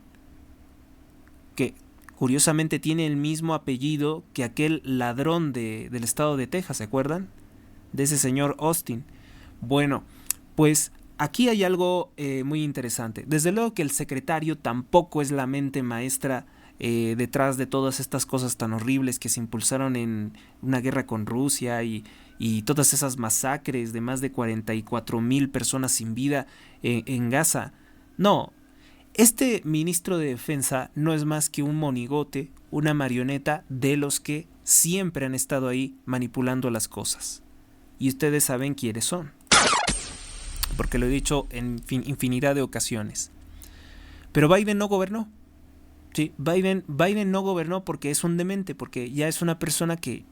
que curiosamente tiene el mismo apellido que aquel ladrón del estado de Texas, ¿se acuerdan? De ese señor Austin. Bueno, pues aquí hay algo muy interesante. Desde luego que el secretario tampoco es la mente maestra detrás de todas estas cosas tan horribles que se impulsaron en una guerra con Rusia y todas esas masacres de más de 44,000 personas sin vida en Gaza. No, este ministro de Defensa no es más que un monigote, una marioneta de los que siempre han estado ahí manipulando las cosas. Y ustedes saben quiénes son, porque lo he dicho en infinidad de ocasiones. Pero Biden no gobernó. Sí, Biden no gobernó porque es un demente, porque ya es una persona que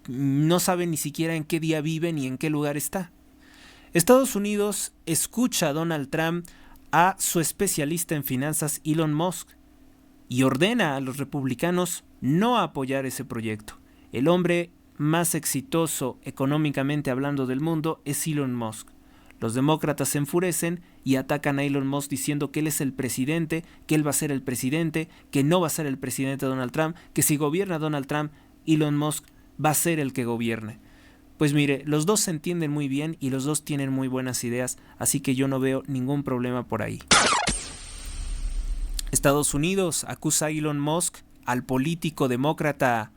no sabe ni siquiera en qué día vive ni en qué lugar está. Estados Unidos escucha a Donald Trump, a su especialista en finanzas Elon Musk, y ordena a los republicanos no apoyar ese proyecto. El hombre más exitoso económicamente hablando del mundo es Elon Musk. Los demócratas se enfurecen y atacan a Elon Musk diciendo que él es el presidente, que él va a ser el presidente, que no va a ser el presidente Donald Trump, que si gobierna Donald Trump, Elon Musk va a ser el que gobierne. Pues mire, los dos se entienden muy bien y los dos tienen muy buenas ideas, así que yo no veo ningún problema por ahí. Estados Unidos acusa a Elon Musk, al político demócrata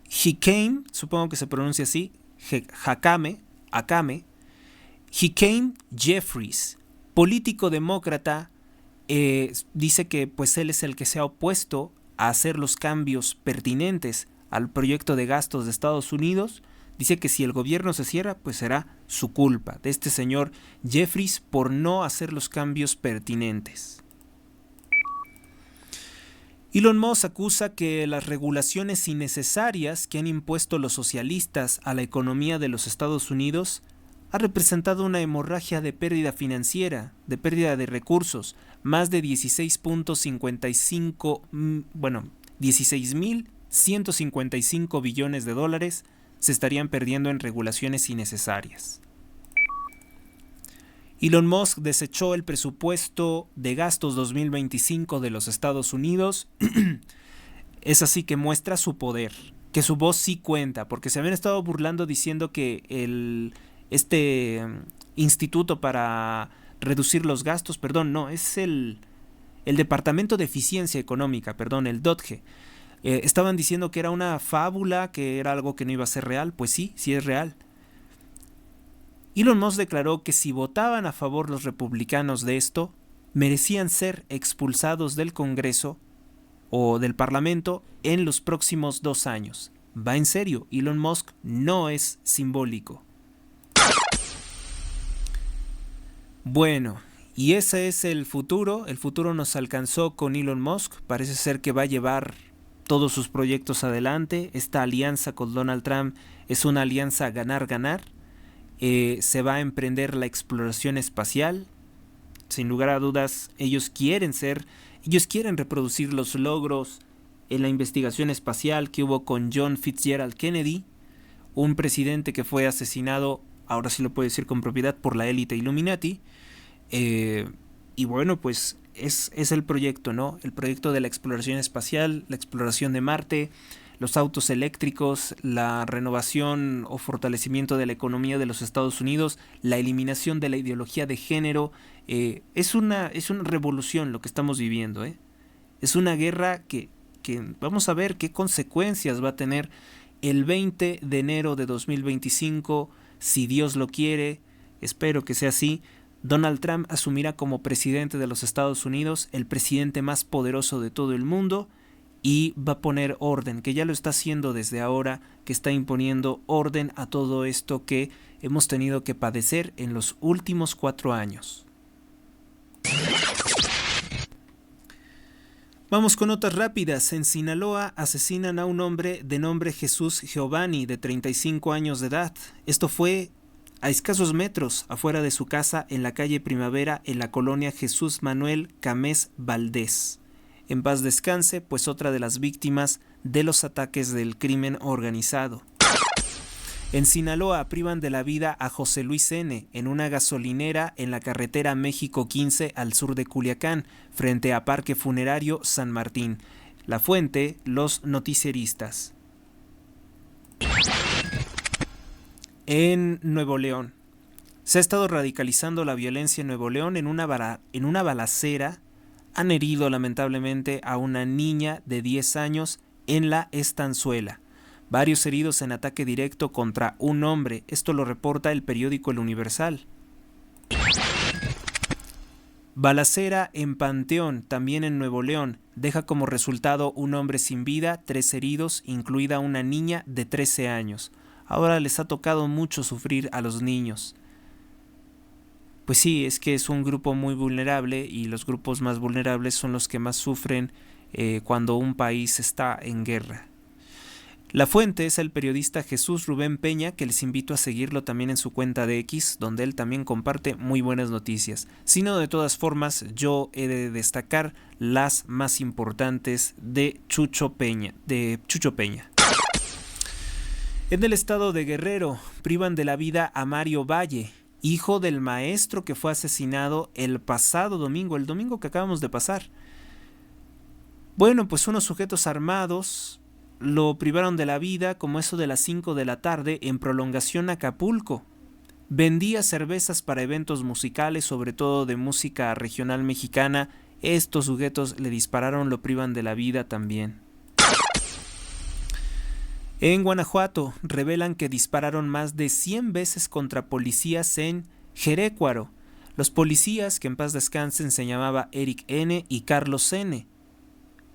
Hakeem, supongo que se pronuncia así, Hakeem Jeffries, político demócrata, dice que pues él es el que se ha opuesto a hacer los cambios pertinentes al proyecto de gastos de Estados Unidos. Dice que si el gobierno se cierra, pues será su culpa, de este señor Jeffries, por no hacer los cambios pertinentes. Elon Musk acusa que las regulaciones innecesarias que han impuesto los socialistas a la economía de los Estados Unidos ha representado una hemorragia de pérdida financiera, de pérdida de recursos. Más de 16.155 billones de dólares se estarían perdiendo en regulaciones innecesarias. Elon Musk desechó el presupuesto de gastos 2025 de los Estados Unidos. Es así que muestra su poder, que su voz sí cuenta, porque se habían estado burlando diciendo que este instituto para reducir los gastos, es el Departamento de Eficiencia Económica, el DOTGE. Estaban diciendo que era una fábula, que era algo que no iba a ser real. Pues sí es real. Elon Musk declaró que si votaban a favor los republicanos de esto, merecían ser expulsados del Congreso o del Parlamento en los próximos 2 años. Va en serio, Elon Musk no es simbólico. Bueno, y ese es el futuro. El futuro nos alcanzó con Elon Musk. Parece ser que va a llevar todos sus proyectos adelante. Esta alianza con Donald Trump es una alianza ganar-ganar. Se va a emprender la exploración espacial. Sin lugar a dudas, ellos quieren reproducir los logros en la investigación espacial que hubo con John Fitzgerald Kennedy, un presidente que fue asesinado, ahora sí lo puedo decir con propiedad, por la élite Illuminati. Y bueno, pues es el proyecto, ¿no? El proyecto de la exploración espacial, la exploración de Marte, los autos eléctricos, la renovación o fortalecimiento de la economía de los Estados Unidos, la eliminación de la ideología de género. Es una revolución lo que estamos viviendo. Es una guerra que vamos a ver qué consecuencias va a tener el 20 de enero de 2025, si Dios lo quiere. Espero que sea así. Donald Trump asumirá como presidente de los Estados Unidos, el presidente más poderoso de todo el mundo, y va a poner orden, que ya lo está haciendo desde ahora, que está imponiendo orden a todo esto que hemos tenido que padecer en los últimos 4 años. Vamos con notas rápidas. En Sinaloa asesinan a un hombre de nombre Jesús Giovanni, de 35 años de edad. Esto fue a escasos metros afuera de su casa en la calle Primavera, en la colonia Jesús Manuel Camés Valdés. En paz descanse, pues otra de las víctimas de los ataques del crimen organizado. En Sinaloa privan de la vida a José Luis N. en una gasolinera en la carretera México 15 al sur de Culiacán, frente a Parque Funerario San Martín. La fuente, los noticieristas. En Nuevo León. Se ha estado radicalizando la violencia en Nuevo León. En una balacera han herido lamentablemente a una niña de 10 años en La Estanzuela. Varios heridos en ataque directo contra un hombre. Esto lo reporta el periódico El Universal. Balacera en Panteón, también en Nuevo León. Deja como resultado un hombre sin vida, 3 heridos, incluida una niña de 13 años. Ahora les ha tocado mucho sufrir a los niños. Pues sí, es que es un grupo muy vulnerable y los grupos más vulnerables son los que más sufren cuando un país está en guerra. La fuente es el periodista Jesús Rubén Peña, que les invito a seguirlo también en su cuenta de X, donde él también comparte muy buenas noticias. Si no, de todas formas, yo he de destacar las más importantes de Chucho Peña. En el estado de Guerrero, privan de la vida a Mario Valle, hijo del maestro que fue asesinado el pasado domingo, el domingo que acabamos de pasar. Bueno, pues unos sujetos armados lo privaron de la vida como eso de las 5 de la tarde en Prolongación Acapulco. Vendía cervezas para eventos musicales, sobre todo de música regional mexicana. Estos sujetos le dispararon, lo privan de la vida también. En Guanajuato revelan que dispararon más de 100 veces contra policías en Jerécuaro. Los policías, que en paz descansen, se llamaba Eric N. y Carlos N.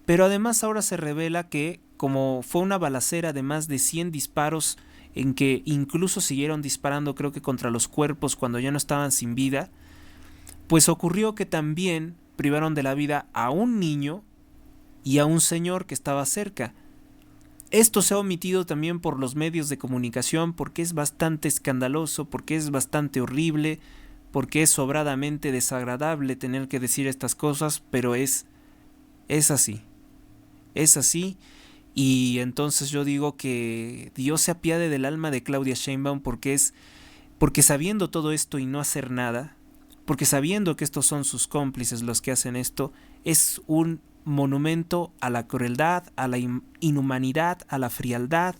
Pero además ahora se revela que, como fue una balacera de más de 100 disparos, en que incluso siguieron disparando creo que contra los cuerpos cuando ya no estaban sin vida, pues ocurrió que también privaron de la vida a un niño y a un señor que estaba cerca. Esto se ha omitido también por los medios de comunicación porque es bastante escandaloso, porque es bastante horrible, porque es sobradamente desagradable tener que decir estas cosas, pero es así. Es así. Y entonces yo digo que Dios se apiade del alma de Claudia Sheinbaum porque sabiendo todo esto y no hacer nada, porque sabiendo que estos son sus cómplices los que hacen esto, es un monumento a la crueldad, a la inhumanidad, a la frialdad,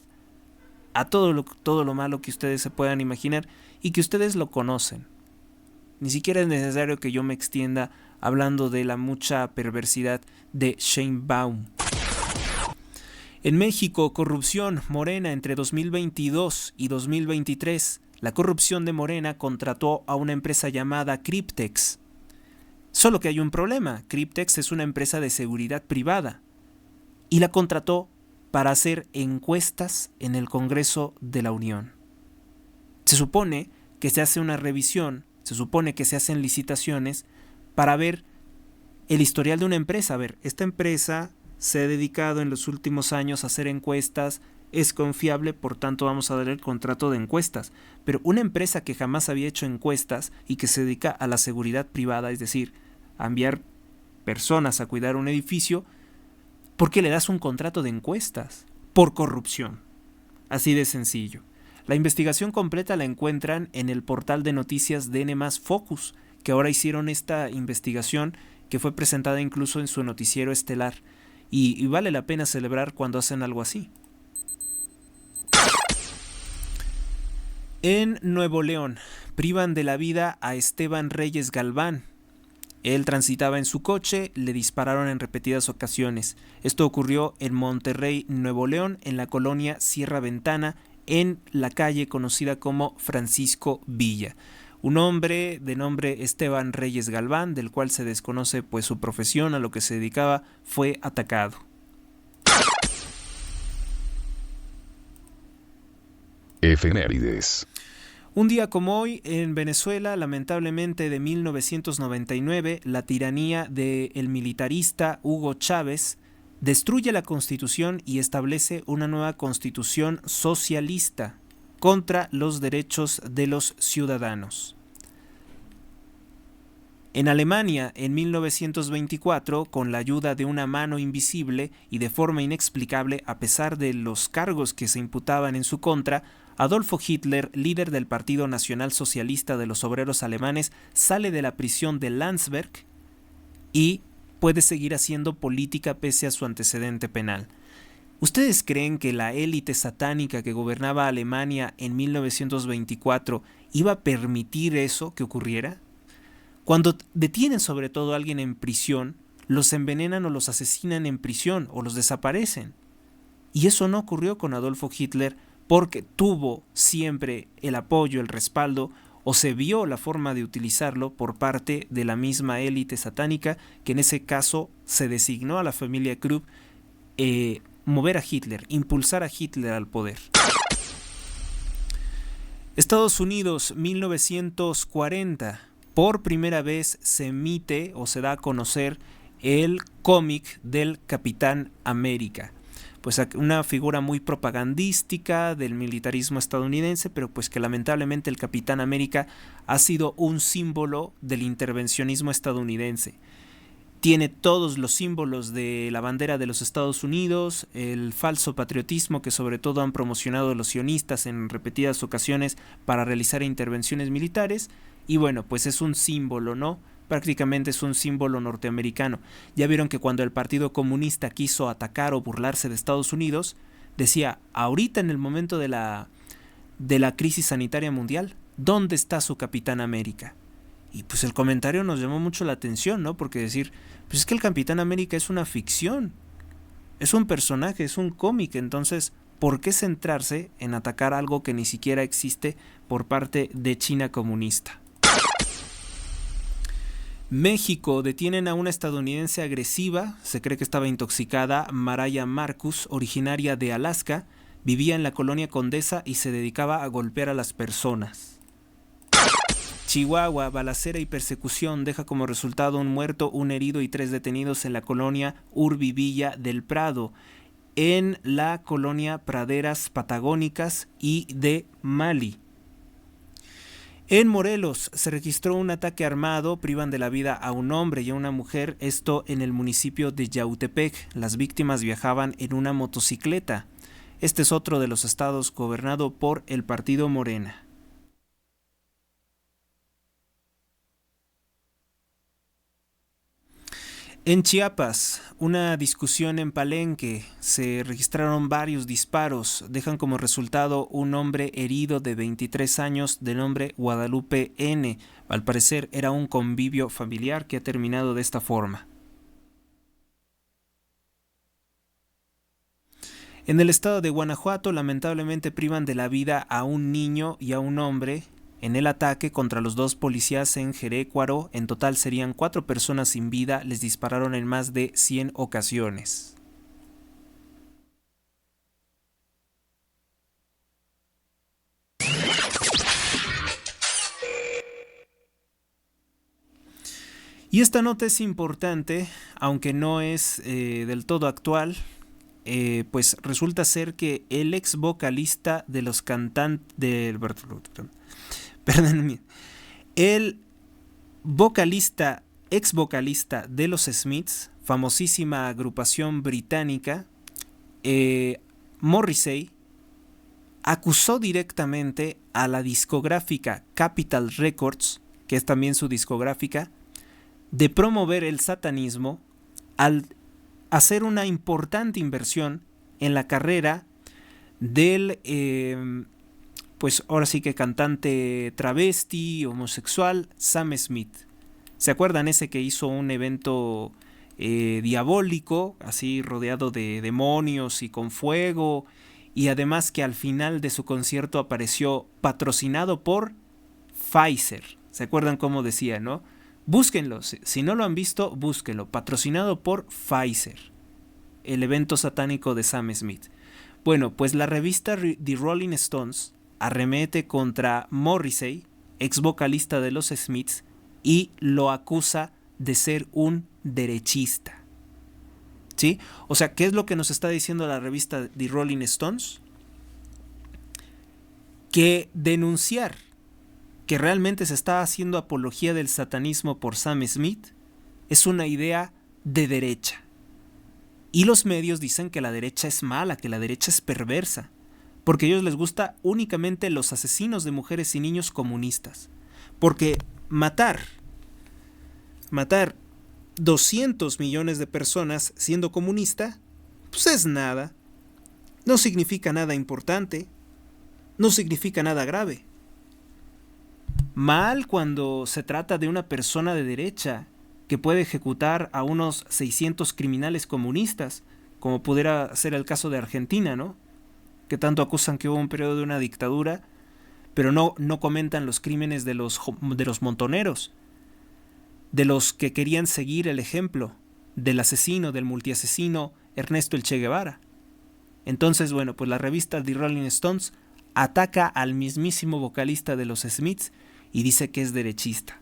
a todo lo malo que ustedes se puedan imaginar y que ustedes lo conocen. Ni siquiera es necesario que yo me extienda hablando de la mucha perversidad de Sheinbaum. En México, corrupción. Morena entre 2022 y 2023. La corrupción de Morena contrató a una empresa llamada Cryptex. Solo que hay un problema. Cryptex es una empresa de seguridad privada y la contrató para hacer encuestas en el Congreso de la Unión. Se supone que se hace una revisión, se supone que se hacen licitaciones para ver el historial de una empresa. A ver, esta empresa se ha dedicado en los últimos años a hacer encuestas, es confiable, por tanto vamos a dar el contrato de encuestas. Pero una empresa que jamás había hecho encuestas y que se dedica a la seguridad privada, es decir, a enviar personas a cuidar un edificio, ¿por qué le das un contrato de encuestas? Por corrupción. Así de sencillo. La investigación completa la encuentran en el portal de noticias de N+ Focus, que ahora hicieron esta investigación que fue presentada incluso en su noticiero estelar. Y vale la pena celebrar cuando hacen algo así. En Nuevo León, privan de la vida a Esteban Reyes Galván. Él transitaba en su coche, le dispararon en repetidas ocasiones. Esto ocurrió en Monterrey, Nuevo León, en la colonia Sierra Ventana, en la calle conocida como Francisco Villa. Un hombre de nombre Esteban Reyes Galván, del cual se desconoce pues su profesión, a lo que se dedicaba, fue atacado. Efemérides. Un día como hoy, en Venezuela, lamentablemente de 1999, la tiranía del militarista Hugo Chávez destruye la Constitución y establece una nueva Constitución socialista contra los derechos de los ciudadanos. En Alemania, en 1924, con la ayuda de una mano invisible y de forma inexplicable, a pesar de los cargos que se imputaban en su contra, Adolfo Hitler, líder del Partido Nacional Socialista de los Obreros Alemanes, sale de la prisión de Landsberg y puede seguir haciendo política pese a su antecedente penal. ¿Ustedes creen que la élite satánica que gobernaba Alemania en 1924 iba a permitir eso que ocurriera? Cuando detienen sobre todo a alguien en prisión, los envenenan o los asesinan en prisión o los desaparecen. Y eso no ocurrió con Adolfo Hitler porque tuvo siempre el apoyo, el respaldo, o se vio la forma de utilizarlo por parte de la misma élite satánica, que en ese caso se designó a la familia Krupp mover a Hitler, impulsar a Hitler al poder. Estados Unidos, 1940. Por primera vez se emite o se da a conocer el cómic del Capitán América. Pues una figura muy propagandística del militarismo estadounidense, pero pues que lamentablemente el Capitán América ha sido un símbolo del intervencionismo estadounidense. Tiene todos los símbolos de la bandera de los Estados Unidos, el falso patriotismo que sobre todo han promocionado los sionistas en repetidas ocasiones para realizar intervenciones militares, y bueno, pues es un símbolo, ¿no? Prácticamente es un símbolo norteamericano. Ya vieron que cuando el Partido Comunista quiso atacar o burlarse de Estados Unidos, decía, ahorita en el momento de la crisis sanitaria mundial, ¿dónde está su Capitán América? Y pues el comentario nos llamó mucho la atención, ¿no? Porque decir, pues es que el Capitán América es una ficción, es un personaje, es un cómic, entonces, ¿por qué centrarse en atacar algo que ni siquiera existe por parte de China comunista? México, detienen a una estadounidense agresiva, se cree que estaba intoxicada, Maraya Marcus, originaria de Alaska, vivía en la colonia Condesa y se dedicaba a golpear a las personas. Chihuahua, balacera y persecución deja como resultado un muerto, un herido y 3 detenidos en la colonia Urbi Villa del Prado, en la colonia Praderas Patagónicas y de Mali. En Morelos se registró un ataque armado, privan de la vida a un hombre y a una mujer, esto en el municipio de Yautepec. Las víctimas viajaban en una motocicleta. Este es otro de los estados gobernado por el partido Morena. En Chiapas, una discusión en Palenque, se registraron varios disparos, dejan como resultado un hombre herido de 23 años de nombre Guadalupe N. Al parecer era un convivio familiar que ha terminado de esta forma. En el estado de Guanajuato, lamentablemente privan de la vida a un niño y a un hombre en el ataque contra los 2 policías en Jerécuaro. En total serían 4 personas sin vida, les dispararon en más de 100 ocasiones. Y esta nota es importante, aunque no es del todo actual. Pues resulta ser que el ex vocalista de los cantantes el ex vocalista de los Smiths, famosísima agrupación británica, Morrissey, acusó directamente a la discográfica Capitol Records, que es también su discográfica, de promover el satanismo al hacer una importante inversión en la carrera del pues ahora sí que cantante travesti, homosexual, Sam Smith. ¿Se acuerdan ese que hizo un evento diabólico, así rodeado de demonios y con fuego? Y además que al final de su concierto apareció patrocinado por Pfizer. ¿Se acuerdan cómo decía, no? Búsquenlo, si no lo han visto, búsquenlo. Patrocinado por Pfizer. El evento satánico de Sam Smith. Bueno, pues la revista The Rolling Stones arremete contra Morrissey, ex vocalista de los Smiths, y lo acusa de ser un derechista. ¿Sí? O sea, ¿qué es lo que nos está diciendo la revista The Rolling Stones? Que denunciar que realmente se está haciendo apología del satanismo por Sam Smith es una idea de derecha. Y los medios dicen que la derecha es mala, que la derecha es perversa, porque a ellos les gusta únicamente los asesinos de mujeres y niños comunistas. Porque matar 200 millones de personas siendo comunista, pues es nada. No significa nada importante, no significa nada grave. Mal cuando se trata de una persona de derecha que puede ejecutar a unos 600 criminales comunistas, como pudiera ser el caso de Argentina, ¿no? Que tanto acusan que hubo un periodo de una dictadura, pero no comentan los crímenes de los montoneros, de los que querían seguir el ejemplo del asesino, del multiasesino Ernesto el Che Guevara. Entonces, bueno, pues la revista The Rolling Stones ataca al mismísimo vocalista de los Smiths y dice que es derechista.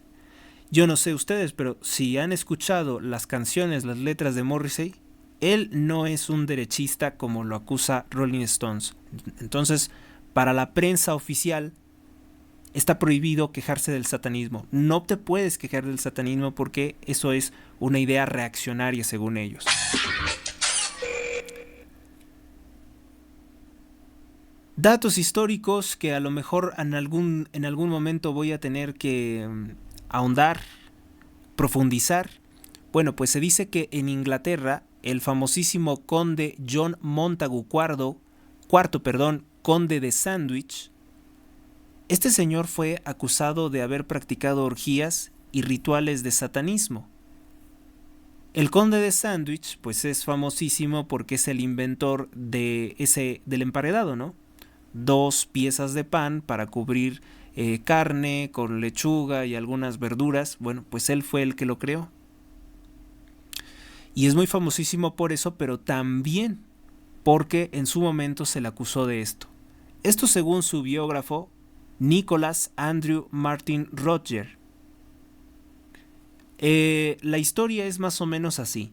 Yo no sé ustedes, pero si han escuchado las canciones, las letras de Morrissey, él no es un derechista como lo acusa Rolling Stones. Entonces, para la prensa oficial, está prohibido quejarse del satanismo. No te puedes quejar del satanismo porque eso es una idea reaccionaria según ellos. Datos históricos que a lo mejor en algún momento voy a tener que ahondar, profundizar. Bueno, pues se dice que en Inglaterra el famosísimo conde John Montagu IV, conde de Sandwich, este señor fue acusado de haber practicado orgías y rituales de satanismo. El conde de Sandwich, pues es famosísimo porque es el inventor del emparedado, ¿no? 2 piezas de pan para cubrir carne con lechuga y algunas verduras. Bueno, pues él fue el que lo creó. Y es muy famosísimo por eso, pero también porque en su momento se le acusó de esto. Esto según su biógrafo, Nicholas Andrew Martin Rodger. La historia es más o menos así.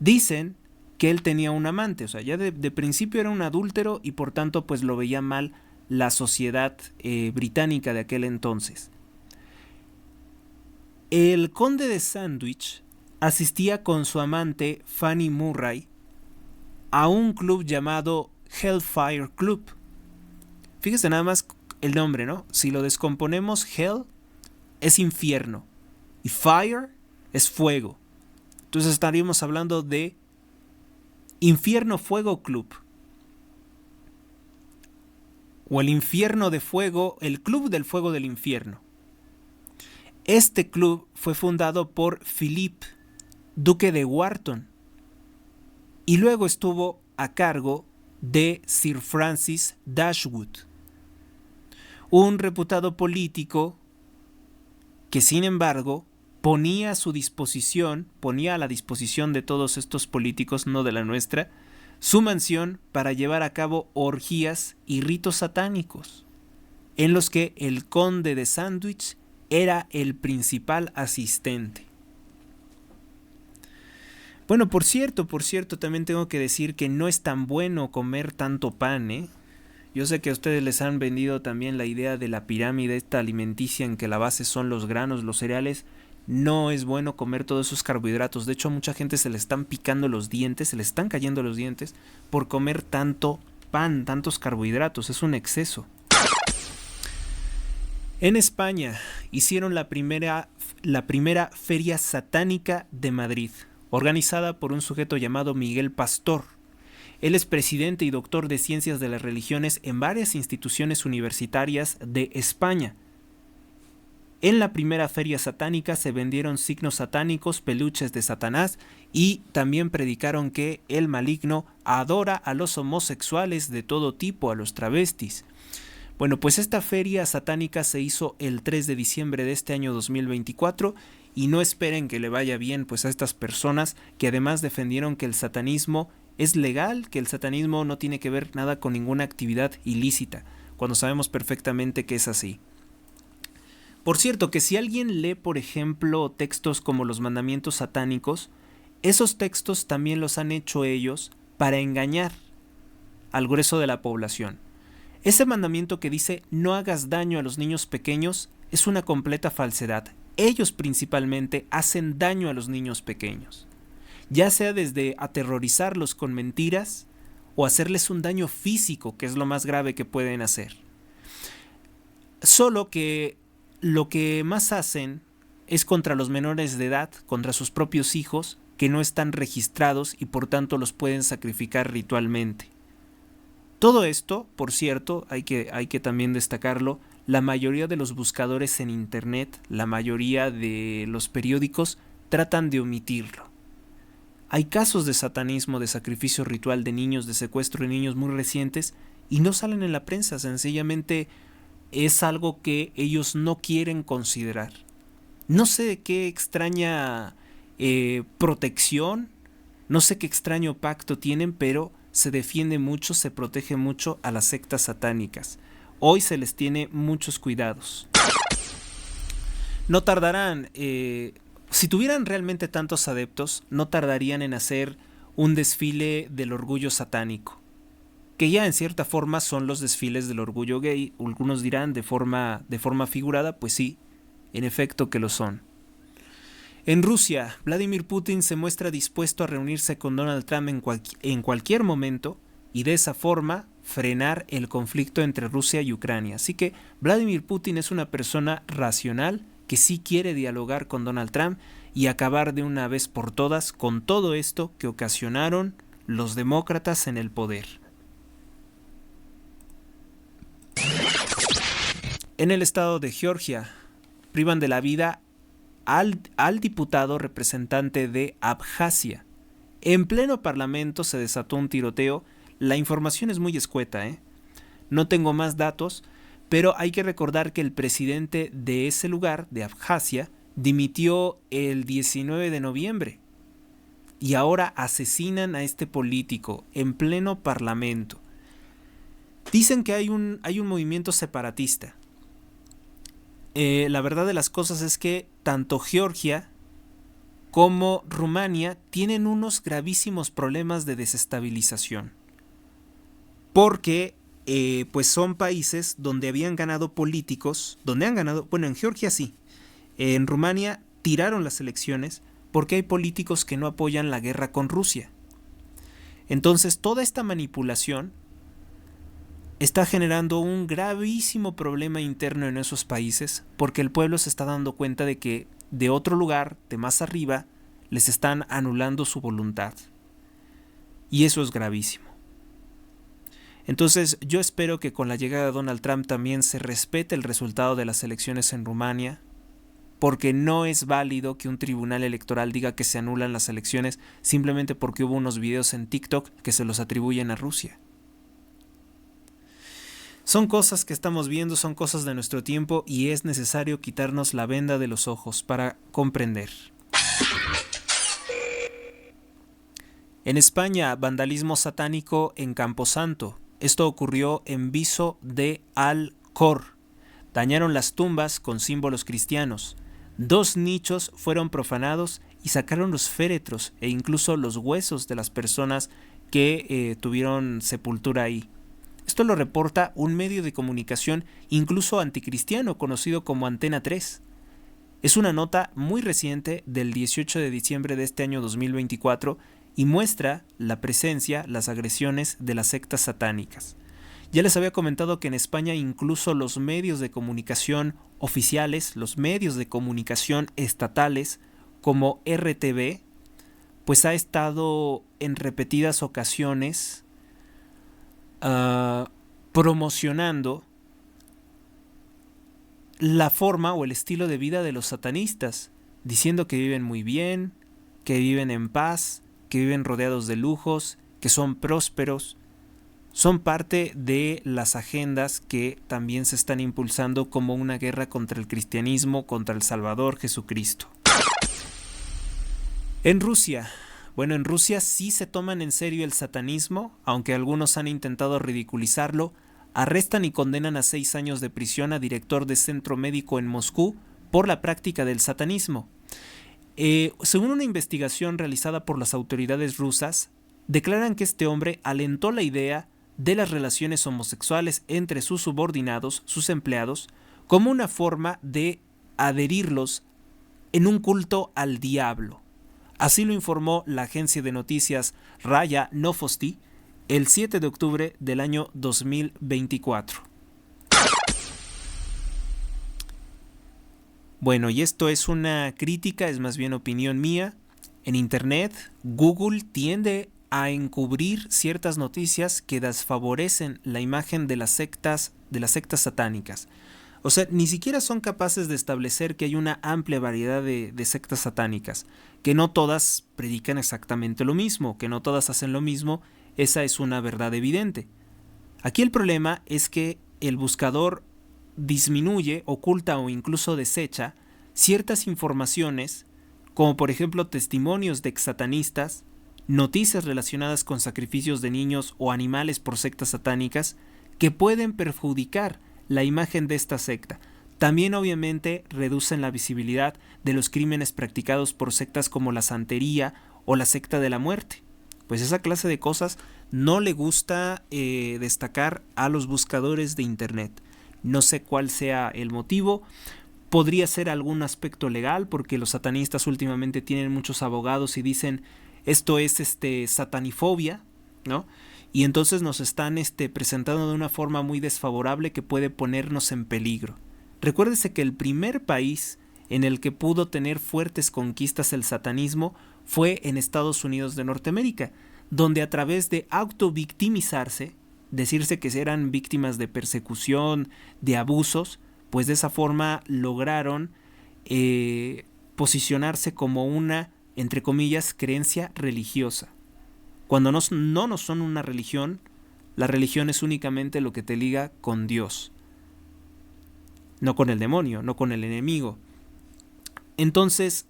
Dicen que él tenía un amante, o sea, ya de principio era un adúltero y por tanto pues lo veía mal la sociedad británica de aquel entonces. El conde de Sandwich asistía con su amante Fanny Murray a un club llamado Hellfire Club. Fíjese nada más el nombre, ¿no? Si lo descomponemos, Hell es infierno y Fire es fuego. Entonces estaríamos hablando de Infierno Fuego Club. O el infierno de fuego, el Club del Fuego del Infierno. Este club fue fundado por Philip, duque de Wharton, y luego estuvo a cargo de Sir Francis Dashwood, un reputado político que sin embargo ponía a la disposición de todos estos políticos, no de la nuestra, su mansión para llevar a cabo orgías y ritos satánicos, en los que el conde de Sandwich era el principal asistente. Bueno, por cierto, también tengo que decir que no es tan bueno comer tanto pan, ¿eh? Yo sé que a ustedes les han vendido también la idea de la pirámide esta alimenticia en que la base son los granos, los cereales. No es bueno comer todos esos carbohidratos. De hecho, a mucha gente se le están picando los dientes, se le están cayendo los dientes por comer tanto pan, tantos carbohidratos. Es un exceso. En España hicieron la primera feria satánica de Madrid, organizada por un sujeto llamado Miguel Pastor. Él es presidente y doctor de Ciencias de las Religiones en varias instituciones universitarias de España. En la primera feria satánica se vendieron signos satánicos, peluches de Satanás, y también predicaron que el maligno adora a los homosexuales de todo tipo, a los travestis. Bueno, pues esta feria satánica se hizo el 3 de diciembre de este año 2024 y no esperen que le vaya bien pues a estas personas que además defendieron que el satanismo es legal, que el satanismo no tiene que ver nada con ninguna actividad ilícita, cuando sabemos perfectamente que es así. Por cierto, que si alguien lee, por ejemplo, textos como los mandamientos satánicos, esos textos también los han hecho ellos para engañar al grueso de la población. Ese mandamiento que dice no hagas daño a los niños pequeños es una completa falsedad. Ellos principalmente hacen daño a los niños pequeños, ya sea desde aterrorizarlos con mentiras o hacerles un daño físico, que es lo más grave que pueden hacer. Solo que lo que más hacen es contra los menores de edad, contra sus propios hijos, que no están registrados y por tanto los pueden sacrificar ritualmente. Todo esto, por cierto, hay que también destacarlo, la mayoría de los buscadores en internet, la mayoría de los periódicos tratan de omitirlo. Hay casos de satanismo, de sacrificio ritual de niños, de secuestro de niños muy recientes y no salen en la prensa, sencillamente es algo que ellos no quieren considerar. No sé de qué extraña protección, no sé qué extraño pacto tienen, pero se defiende mucho, se protege mucho a las sectas satánicas. Hoy se les tiene muchos cuidados. No tardarán, si tuvieran realmente tantos adeptos, no tardarían en hacer un desfile del orgullo satánico, que ya en cierta forma son los desfiles del orgullo gay. Algunos dirán de forma figurada, pues sí, en efecto que lo son. En Rusia, Vladimir Putin se muestra dispuesto a reunirse con Donald Trump en cualquier momento y de esa forma frenar el conflicto entre Rusia y Ucrania. Así que Vladimir Putin es una persona racional que sí quiere dialogar con Donald Trump y acabar de una vez por todas con todo esto que ocasionaron los demócratas en el poder. En el estado de Georgia, privan de la vida al diputado representante de Abjasia. En pleno parlamento se desató un tiroteo. La información es muy escueta, No tengo más datos, pero hay que recordar que el presidente de ese lugar, de Abjasia, dimitió el 19 de noviembre. Y ahora asesinan a este político en pleno parlamento. Dicen que hay un movimiento separatista. La verdad de las cosas es que tanto Georgia como Rumania tienen unos gravísimos problemas de desestabilización. Porque pues son países donde habían ganado políticos, en Georgia sí, en Rumania tiraron las elecciones porque hay políticos que no apoyan la guerra con Rusia. Entonces toda esta manipulación está generando un gravísimo problema interno en esos países porque el pueblo se está dando cuenta de que de otro lugar, de más arriba, les están anulando su voluntad. Y eso es gravísimo. Entonces yo espero que con la llegada de Donald Trump también se respete el resultado de las elecciones en Rumania, porque no es válido que un tribunal electoral diga que se anulan las elecciones simplemente porque hubo unos videos en TikTok que se los atribuyen a Rusia. Son cosas que estamos viendo, son cosas de nuestro tiempo y es necesario quitarnos la venda de los ojos para comprender. En España, vandalismo satánico en Camposanto. Esto ocurrió en Viso de Alcor. Dañaron las tumbas con símbolos cristianos. 2 nichos fueron profanados y sacaron los féretros e incluso los huesos de las personas que tuvieron sepultura ahí. Esto lo reporta un medio de comunicación incluso anticristiano conocido como Antena 3. Es una nota muy reciente del 18 de diciembre de este año 2024 y muestra la presencia, las agresiones de las sectas satánicas. Ya les había comentado que en España incluso los medios de comunicación oficiales, los medios de comunicación estatales como RTV, pues ha estado en repetidas ocasiones promocionando la forma o el estilo de vida de los satanistas, diciendo que viven muy bien, que viven en paz, que viven rodeados de lujos, que son prósperos. Son parte de las agendas que también se están impulsando como una guerra contra el cristianismo, contra el Salvador Jesucristo. En Rusia, en Rusia sí se toman en serio el satanismo, aunque algunos han intentado ridiculizarlo. Arrestan y condenan a 6 años de prisión a director de centro médico en Moscú por la práctica del satanismo. Según una investigación realizada por las autoridades rusas, declaran que este hombre alentó la idea de las relaciones homosexuales entre sus subordinados, sus empleados, como una forma de adherirlos en un culto al diablo. Así lo informó la agencia de noticias RIA Novosti el 7 de octubre del año 2024. Bueno, y esto es una crítica, es más bien opinión mía. En Internet, Google tiende a encubrir ciertas noticias que desfavorecen la imagen de las sectas satánicas. O sea, ni siquiera son capaces de establecer que hay una amplia variedad de sectas satánicas, que no todas predican exactamente lo mismo, que no todas hacen lo mismo. Esa es una verdad evidente. Aquí el problema es que el buscador disminuye, oculta o incluso desecha ciertas informaciones, como por ejemplo testimonios de exsatanistas, noticias relacionadas con sacrificios de niños o animales por sectas satánicas, que pueden perjudicar la imagen de esta secta. También obviamente reducen la visibilidad de los crímenes practicados por sectas como la santería o la secta de la muerte. Pues esa clase de cosas no le gusta destacar a los buscadores de Internet. No sé cuál sea el motivo. Podría ser algún aspecto legal, porque los satanistas últimamente tienen muchos abogados y dicen esto es satanifobia, ¿no? Y entonces nos están presentando de una forma muy desfavorable que puede ponernos en peligro. Recuérdese que el primer país en el que pudo tener fuertes conquistas el satanismo fue en Estados Unidos de Norteamérica, donde a través de autovictimizarse, decirse que eran víctimas de persecución, de abusos, pues de esa forma lograron posicionarse como una, entre comillas, creencia religiosa. Cuando no son una religión, la religión es únicamente lo que te liga con Dios, no con el demonio, no con el enemigo. Entonces,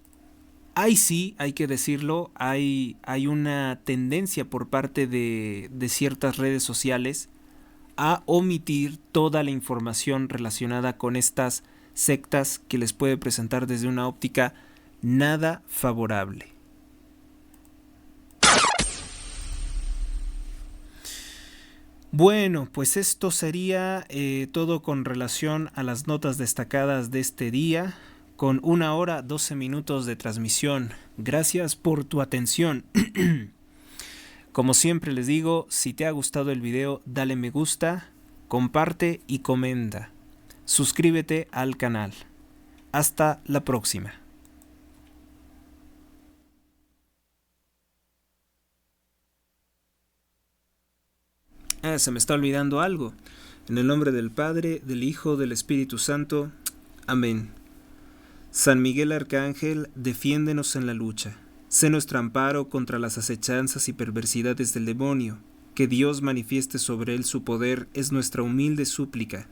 ahí sí, hay que decirlo, hay una tendencia por parte de ciertas redes sociales a omitir toda la información relacionada con estas sectas que les puede presentar desde una óptica nada favorable. Bueno, pues esto sería todo con relación a las notas destacadas de este día, con 1 hora 12 minutos de transmisión. Gracias por tu atención. Como siempre les digo, si te ha gustado el video, dale me gusta, comparte y comenta. Suscríbete al canal. Hasta la próxima. Se me está olvidando algo. En el nombre del Padre, del Hijo, del Espíritu Santo. Amén. San Miguel Arcángel, defiéndenos en la lucha. Sé nuestro amparo contra las acechanzas y perversidades del demonio. Que Dios manifieste sobre él su poder es nuestra humilde súplica.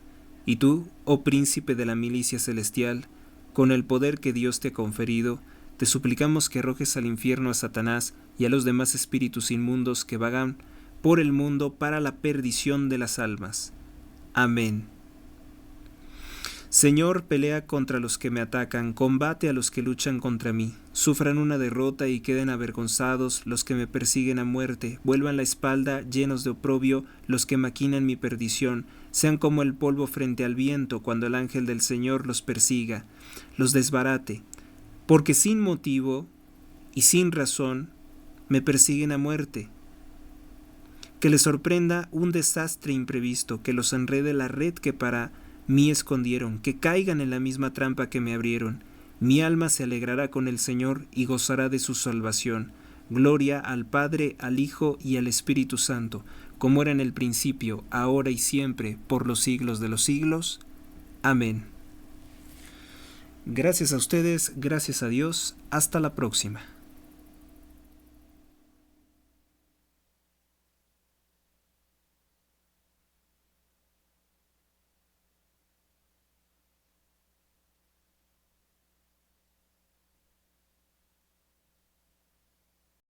Y tú, oh príncipe de la milicia celestial, con el poder que Dios te ha conferido, te suplicamos que arrojes al infierno a Satanás y a los demás espíritus inmundos que vagan por el mundo para la perdición de las almas. Amén. Señor, pelea contra los que me atacan, combate a los que luchan contra mí. Sufran una derrota y queden avergonzados los que me persiguen a muerte. Vuelvan la espalda llenos de oprobio los que maquinan mi perdición. Sean como el polvo frente al viento cuando el ángel del Señor los persiga, los desbarate. Porque sin motivo y sin razón me persiguen a muerte. Que les sorprenda un desastre imprevisto, que los enrede la red que para mí escondieron, que caigan en la misma trampa que me abrieron. Mi alma se alegrará con el Señor y gozará de su salvación. Gloria al Padre, al Hijo y al Espíritu Santo, como era en el principio, ahora y siempre, por los siglos de los siglos. Amén. Gracias a ustedes, gracias a Dios, hasta la próxima.